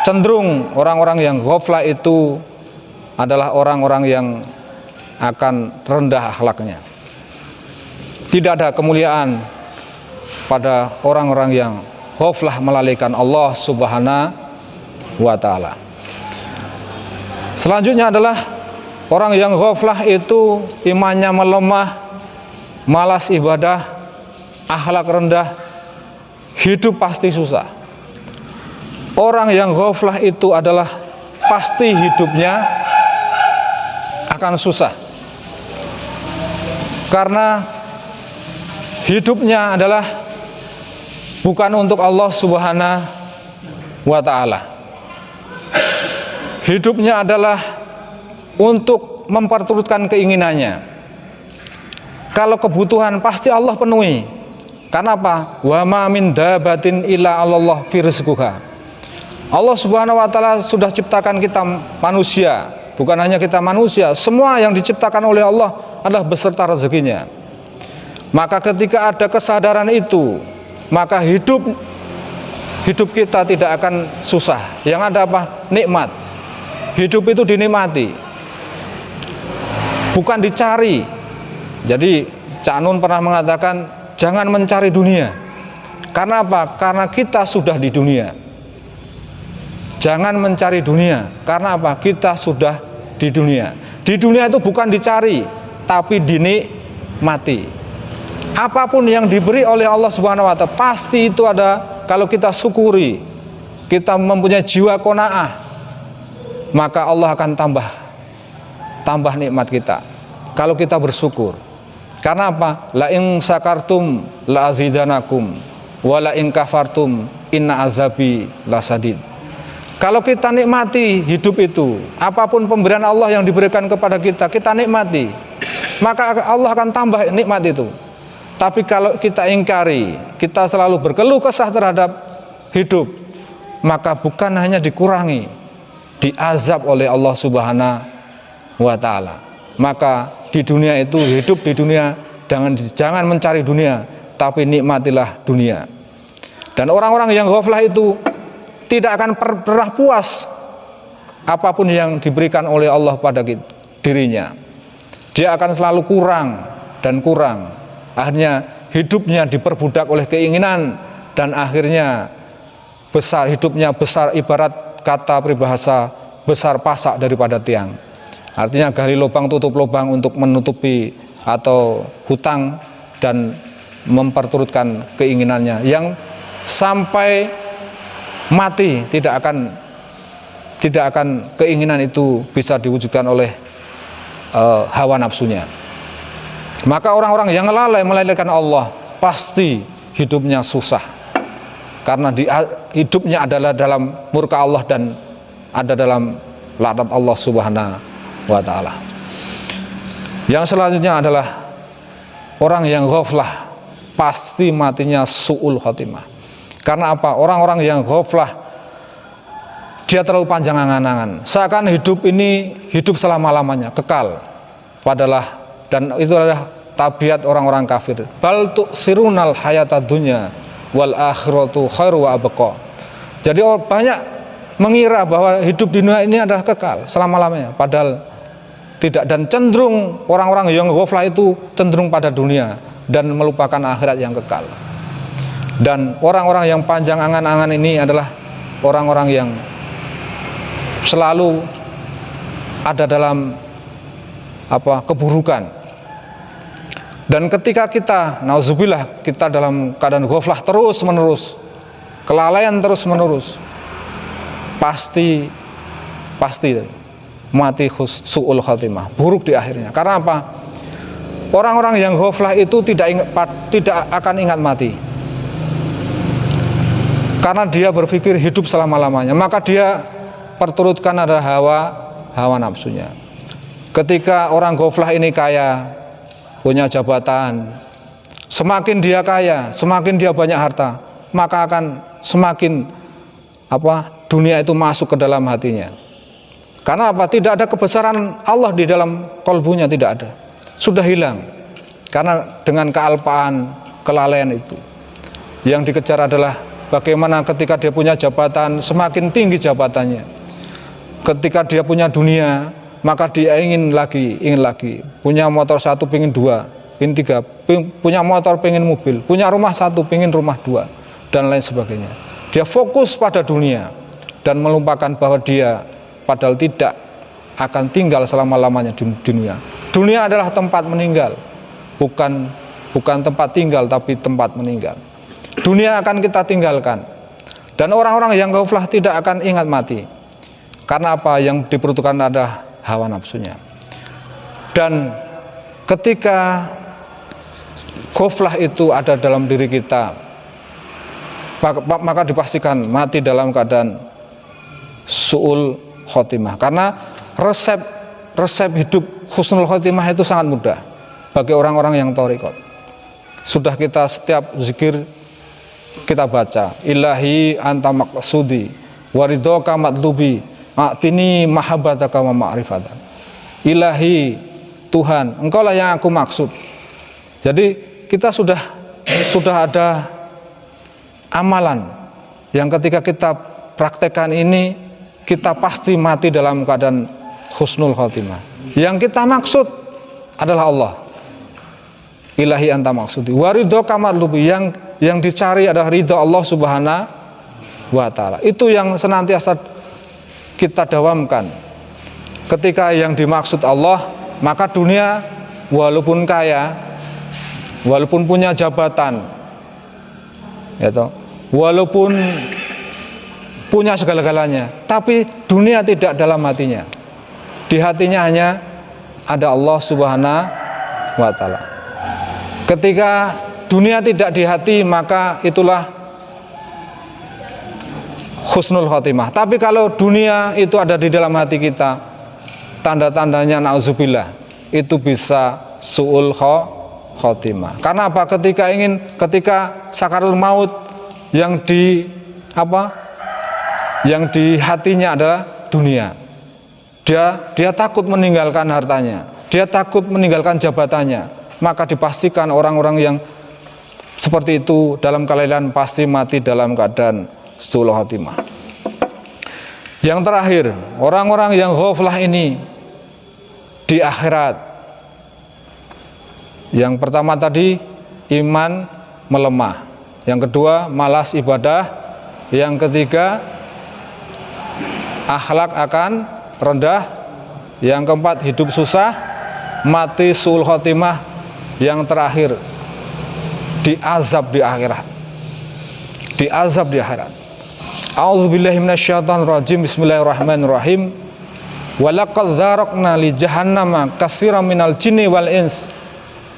Speaker 5: cenderung orang-orang yang ghaflah itu adalah orang-orang yang akan rendah akhlaknya. Tidak ada kemuliaan pada orang-orang yang ghaflah melalaikan Allah Subhanahu wa Ta'ala. Selanjutnya adalah orang yang ghaflah itu imannya melemah, malas ibadah, akhlak rendah, hidup pasti susah. Orang yang ghaflah itu adalah pasti hidupnya akan susah, karena hidupnya adalah bukan untuk Allah Subhanahu wa Ta'ala. Hidupnya adalah untuk memperturutkan keinginannya. Kalau kebutuhan pasti Allah penuhi. Karena apa? Wa ma min dabatin illa 'alallah fi rizquha. Allah Subhanahu wa Ta'ala sudah ciptakan kita manusia. Bukan hanya kita manusia, semua yang diciptakan oleh Allah adalah beserta rezekinya. Maka ketika ada kesadaran itu, maka hidup kita tidak akan susah. Yang ada apa? Nikmat. Hidup itu dinikmati, bukan dicari. Jadi Cak Nun pernah mengatakan, jangan mencari dunia. Karena apa? Karena kita sudah di dunia. Jangan mencari dunia. Karena apa? Kita sudah di dunia. Di dunia itu bukan dicari, tapi dinikmati. Apapun yang diberi oleh Allah Subhanahu wa Ta'ala, pasti itu ada. Kalau kita syukuri, kita mempunyai jiwa qanaah, maka Allah akan tambah nikmat kita. Kalau kita bersyukur. Karena apa? La in syakartum la azidanakum wa la in kafartum inna azabi lasadid. Kalau kita nikmati hidup itu, apapun pemberian Allah yang diberikan kepada kita, kita nikmati, maka Allah akan tambah nikmat itu. Tapi kalau kita ingkari, kita selalu berkeluh kesah terhadap hidup, maka bukan hanya dikurangi, diazab oleh Allah Subhanahu wa Ta'ala. Maka di dunia itu, hidup di dunia, jangan mencari dunia, tapi nikmatilah dunia. Dan orang-orang yang ghaflah itu tidak akan pernah puas apapun yang diberikan oleh Allah pada dirinya. Dia akan selalu kurang dan kurang. Akhirnya hidupnya diperbudak oleh keinginan, dan akhirnya hidupnya besar, ibarat kata peribahasa, besar pasak daripada tiang. Artinya gali lubang tutup lubang untuk menutupi atau hutang dan memperturutkan keinginannya, yang sampai mati tidak akan keinginan itu bisa diwujudkan oleh hawa nafsunya. Maka orang-orang yang lalai melalaikan Allah pasti hidupnya susah, karena hidupnya adalah dalam murka Allah dan ada dalam laknat Allah Subhanahu wa ta'ala. Yang selanjutnya adalah orang yang ghaflah pasti matinya su'ul khotimah. Karena apa? Orang-orang yang ghaflah dia terlalu panjang angan-angan, seakan hidup ini hidup selama-lamanya, kekal. Padahal dan itu adalah tabiat orang-orang kafir. Bal tu'sirunal hayatad dunya wal akhiratu khairu wa abqa. Jadi banyak mengira bahwa hidup di dunia ini adalah kekal selama-lamanya, padahal tidak. Dan cenderung orang-orang yang ghaflah itu cenderung pada dunia dan melupakan akhirat yang kekal. Dan orang-orang yang panjang angan-angan ini adalah orang-orang yang selalu ada dalam keburukan. Dan ketika kita, nauzubillah, kita dalam keadaan ghaflah terus menerus, kelalaian terus menerus, pasti mati su'ul khatimah, buruk di akhirnya. Karena apa? Orang-orang yang ghaflah itu tidak akan ingat mati, karena dia berpikir hidup selama-lamanya. Maka dia perturutkan ada hawa nafsunya. Ketika orang ghaflah ini kaya, punya jabatan, semakin dia kaya, semakin dia banyak harta, maka akan semakin dunia itu masuk ke dalam hatinya. Karena apa? Tidak ada kebesaran Allah di dalam kolbunya, tidak ada, sudah hilang. Karena dengan kealpaan, kelalaian itu, yang dikejar adalah bagaimana ketika dia punya jabatan, semakin tinggi jabatannya. Ketika dia punya dunia, maka dia ingin lagi, punya motor satu, pengen dua, pengen tiga, punya motor, pengen mobil, punya rumah satu, pengen rumah dua, dan lain sebagainya. Dia fokus pada dunia dan melupakan bahwa dia padahal tidak akan tinggal selama-lamanya di dunia. Dunia adalah tempat meninggal, bukan tempat tinggal, tapi tempat meninggal. Dunia akan kita tinggalkan, dan orang-orang yang ghaflah tidak akan ingat mati. Karena apa? Yang diperuntukkan adalah hawa nafsunya. Dan ketika ghaflah itu ada dalam diri kita, maka dipastikan mati dalam keadaan su'ul khotimah. Karena resep hidup husnul khotimah itu sangat mudah bagi orang-orang yang thariqat. Sudah kita setiap zikir kita baca, ilahi anta maqsudi waridhoka matlubi a'tini mahabbataka wa ma'rifatan. Ilahi, Tuhan, engkaulah yang aku maksud. Jadi kita sudah ada amalan yang ketika kita praktekkan ini, kita pasti mati dalam keadaan husnul khotimah. Yang kita maksud adalah Allah. Ilahi anta maksudi waridhoka matlubi, yang dicari adalah ridha Allah Subhanahu wa ta'ala. Itu yang senantiasa kita dawamkan. Ketika yang dimaksud Allah, maka dunia walaupun kaya, walaupun punya jabatan, walaupun punya segala-galanya, tapi dunia tidak dalam hatinya. Di hatinya hanya ada Allah Subhanahu wa ta'ala. Ketika dunia tidak di hati, maka itulah husnul khotimah. Tapi kalau dunia itu ada di dalam hati kita, tanda-tandanya na'udzubillah, itu bisa su'ul khotimah. Karena apa? Ketika sakaratul maut, yang di hatinya adalah dunia. Dia takut meninggalkan hartanya, dia takut meninggalkan jabatannya. Maka dipastikan orang-orang yang seperti itu dalam kelalaian pasti mati dalam keadaan su'ul khotimah. Yang terakhir, orang-orang yang ghaflah ini di akhirat, yang pertama tadi iman melemah, yang kedua malas ibadah, yang ketiga akhlak akan rendah, yang keempat hidup susah, mati su'ul khotimah, yang terakhir diazab di akhirat. A'udzubillahi minasyaitonir rajim. Bismillahirrahmanirrahim. walaqad dzaraqna li jahannama katsiran minal jinni wal ins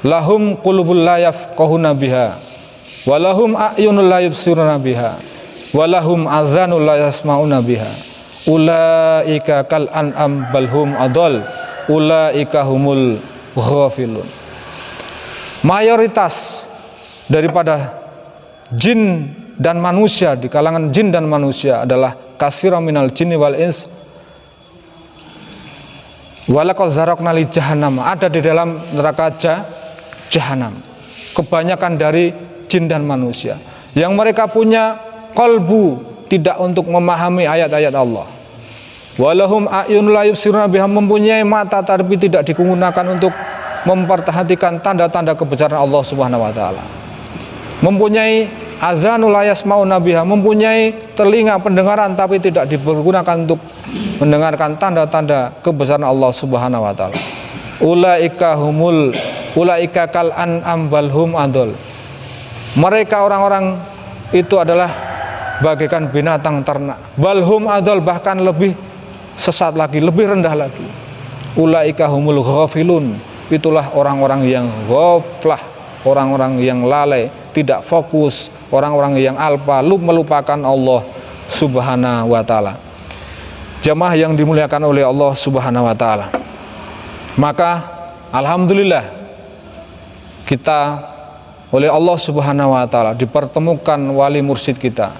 Speaker 5: lahum qulubul la yafqahuna biha walahum a'yunul la yubsiruna biha walahum azanul la yasma'una biha ulaika kal an'am balhum adall ulaika humul ghafilun. Mayoritas daripada jin dan manusia, di kalangan jin dan manusia adalah katsiran minal jinni wal ins walaqad zaraqna li jahannam, ada di dalam neraka jahanam. Kebanyakan dari jin dan manusia yang mereka punya qalbu tidak untuk memahami ayat-ayat Allah. Walahum a'yun la yubsiruna biha, mempunyai mata tapi tidak digunakan untuk memperhatikan tanda-tanda kebesaran Allah Subhanahu wa taala. Mempunyai azanul la yasma'una biha, mempunyai telinga pendengaran tapi tidak digunakan untuk mendengarkan tanda-tanda kebesaran Allah Subhanahu wa taala. Ulaika kal an'am balhum adol. Mereka orang-orang itu adalah bagaikan binatang ternak. Balhum adol, bahkan lebih sesat lagi, lebih rendah lagi. Ulaika humul ghafilun, itulah orang-orang yang ghaflah, orang-orang yang lalai, tidak fokus, orang-orang yang alpa, melupakan Allah Subhanahu wa taala. Jamaah yang dimuliakan oleh Allah Subhanahu wa taala. Maka alhamdulillah kita oleh Allah Subhanahu wa taala dipertemukan wali mursyid kita,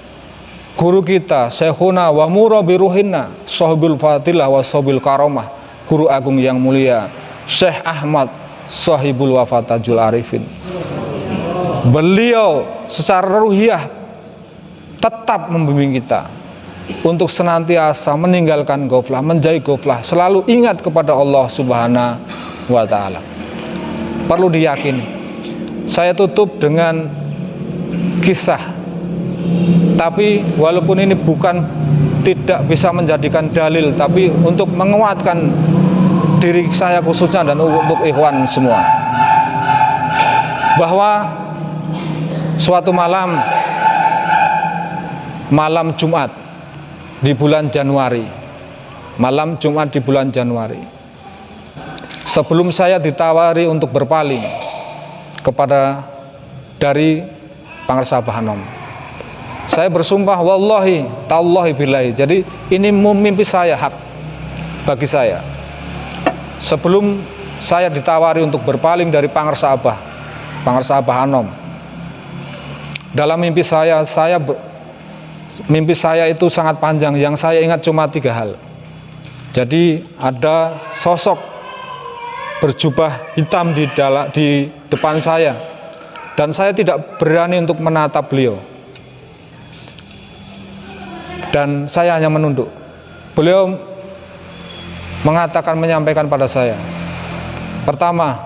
Speaker 5: guru kita, syekhuna wa murabi ruhinna, sahibul fadilah wa sahibil karamah, guru agung yang mulia Syekh Ahmad sahibul wafatajul arifin. Beliau secara ruhiyah tetap membimbing kita untuk senantiasa meninggalkan ghaflah, menjauhi ghaflah, selalu ingat kepada Allah Subhanahu wa taala. Perlu diyakini. Saya tutup dengan kisah, tapi walaupun ini bukan tidak bisa menjadikan dalil, tapi untuk menguatkan diri saya khususnya dan untuk ikhwan semua, bahwa suatu malam Jumat di bulan Januari, malam Jumat di bulan Januari, sebelum saya ditawari untuk berpaling kepada dari Pangarsa Bahanom, saya bersumpah wallahi tallahi billahi, jadi ini mimpi saya, hak bagi saya. Sebelum saya ditawari untuk berpaling dari Pangarsa Bahanom, dalam mimpi saya itu sangat panjang, yang saya ingat cuma 3 hal. Jadi ada sosok berjubah hitam di depan saya, dan saya tidak berani untuk menatap beliau, dan saya hanya menunduk. Beliau menyampaikan pada saya, pertama,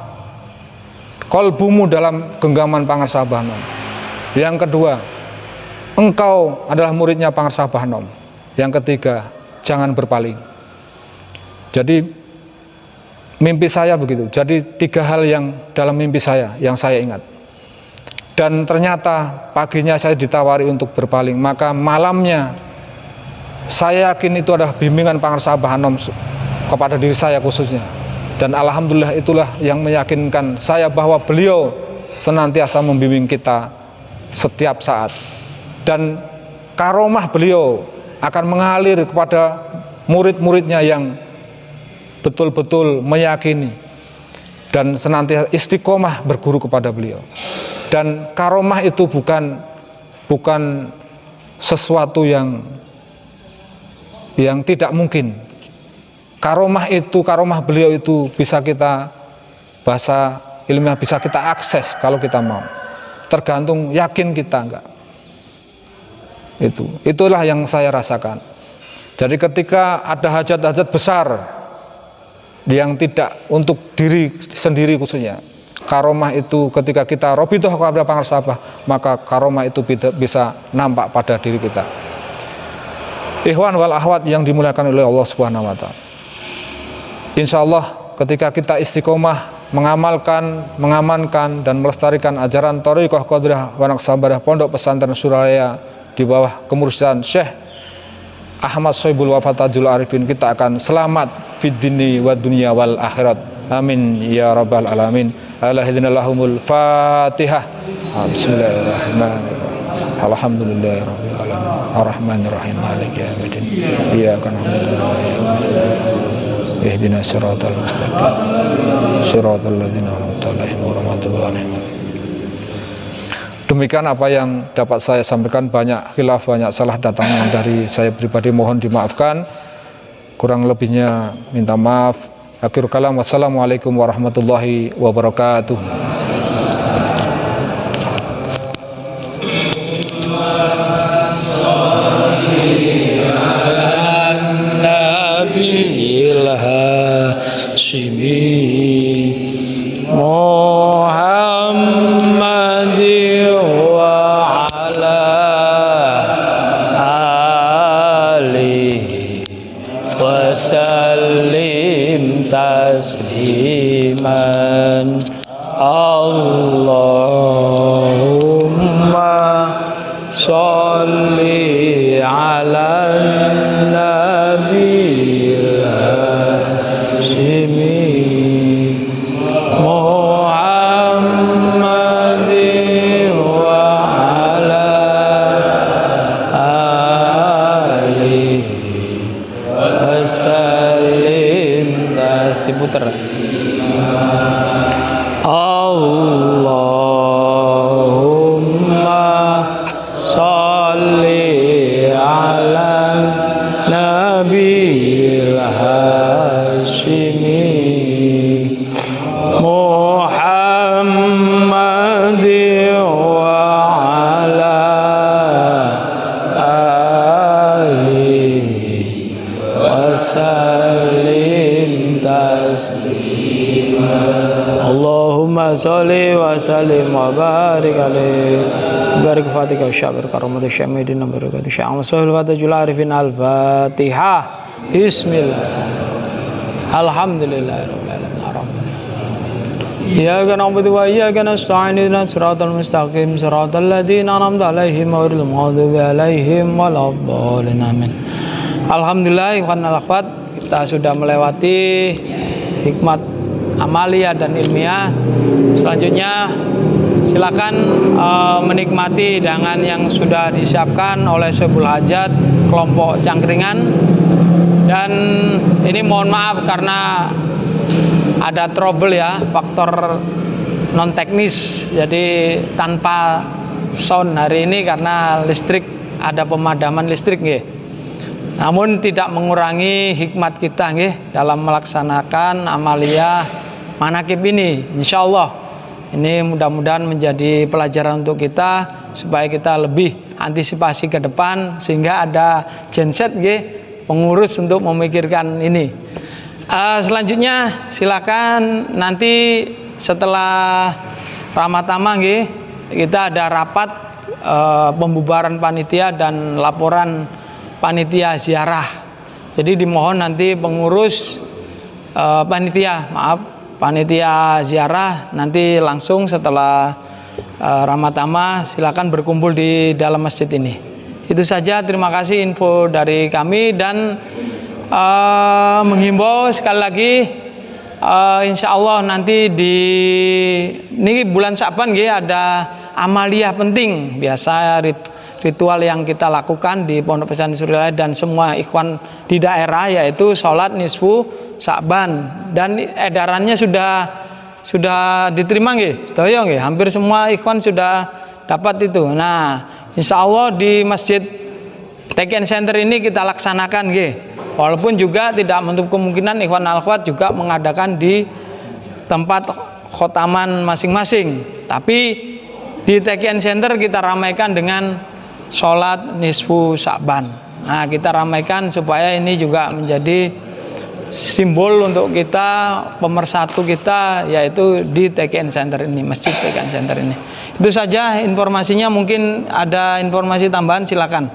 Speaker 5: kolbumu dalam genggaman Pangarsa Bahanom. Yang kedua, engkau adalah muridnya Pangarsa Bahanom. Yang ketiga, jangan berpaling. Jadi mimpi saya begitu. Jadi 3 hal yang dalam mimpi saya yang saya ingat. Dan ternyata paginya saya ditawari untuk berpaling. Maka malamnya saya yakin itu adalah bimbingan Pangarsa Bahanom kepada diri saya khususnya. Dan alhamdulillah itulah yang meyakinkan saya bahwa beliau senantiasa membimbing kita setiap saat. Dan karomah beliau akan mengalir kepada murid-muridnya yang betul-betul meyakini dan senantiasa istiqomah berguru kepada beliau. Dan karomah itu bukan sesuatu yang tidak mungkin. Karomah beliau itu bisa kita, bahasa ilmiah, bisa kita akses kalau kita mau. Tergantung yakin kita enggak. Itulah yang saya rasakan. Jadi ketika ada hajat-hajat besar yang tidak untuk diri sendiri khususnya, karomah itu ketika kita robitoh kepada Pangarsa, maka karomah itu bisa nampak pada diri kita. Ikhwan wal akhwat yang dimuliakan oleh Allah Subhanahu wa taala. Insyaallah ketika kita istiqomah mengamankan dan melestarikan ajaran Thariqah Qadiriyah wa Naqsabandiyah Pondok Pesantren Suralaya di bawah kemursyiden Syekh Ahmad Soebul Wafa Tajul Arifin, kita akan selamat fid dini wa dunya wal akhirat. Amin ya rabbal alamin. Alhamdulillahumul Fatihah. Bismillahirrahmanirrahim. Alhamdulillahirabbil alamin. Arrahmanirrahim. Maliki yaumiddin. Iyyaka na'budu wa iyyaka nasta'in. Ihdinas siratal mustaqim. Siratal ladzina an'amta 'alaihim ghairil maghdubi 'alaihim. Demikian apa yang dapat saya sampaikan. Banyak khilaf, banyak salah datangnya dari saya pribadi, mohon dimaafkan. Kurang lebihnya minta maaf. Akhirul kalam, wassalamualaikum warahmatullahi wabarakatuh.
Speaker 1: tasliman Allahumma sholli ala nabiyil hashimi Muhammadin wa ala alihi wasallim. Diputer. Allahumma sholli ala nabiyil hashimi Muhammadin wa ala alihi wasallim taslima. Allahumma sholli wa sallim wa barik alaihi barik fatika wa syabir karamati syamidin barakati sya'am sahul wa tajul arifin al-fatihah. Bismillah. Alhamdulillahirabbil alamin arrahman. Iyyaka na'budu wa iyyaka nasta'in ihdinas siratal mustaqim siratal ladzina an'amta 'alaihim ghairil maghdubi 'alaihim waladdallin. Amin. Alhamdulillah, ikhwan al-akhwat, kita sudah melewati hikmat amalia dan ilmiah. Selanjutnya silakan menikmati hidangan yang sudah disiapkan oleh Soebul Hajat kelompok Cangkringan. Dan ini mohon maaf karena ada trouble ya, faktor non teknis, jadi tanpa sound hari ini karena listrik, ada pemadaman listrik nggih. Namun tidak mengurangi hikmat kita nggih dalam melaksanakan amalia manakib ini. Insya Allah ini mudah-mudahan menjadi pelajaran untuk kita supaya kita lebih antisipasi ke depan, sehingga ada genset pengurus untuk memikirkan ini. Selanjutnya silakan nanti setelah Ramadhan kita ada rapat pembubaran panitia dan laporan panitia ziarah. Jadi dimohon nanti pengurus panitia ziarah nanti langsung setelah Ramadhan silakan berkumpul di dalam masjid ini. Itu saja, terima kasih info dari kami, dan menghimbau sekali lagi insya Allah nanti ini bulan Sya'ban ada amalia penting biasa ritual yang kita lakukan di Pondok Pesantren Surya dan semua ikhwan di daerah, yaitu sholat nisfu Sya'ban, dan edarannya sudah diterima sedaya hampir semua ikhwan sudah dapat itu. Nah, insya Allah di Masjid Teken Center ini kita laksanakan walaupun juga tidak menutup kemungkinan ikhwan al-akhwat juga mengadakan di tempat khotaman masing-masing, tapi di Teken Center kita ramaikan dengan sholat nisfu Sya'ban. Nah, kita ramaikan supaya ini juga menjadi simbol untuk kita, pemersatu kita, yaitu di TKN Center ini, Masjid TKN Center ini. Itu saja informasinya. Mungkin ada informasi tambahan, silakan.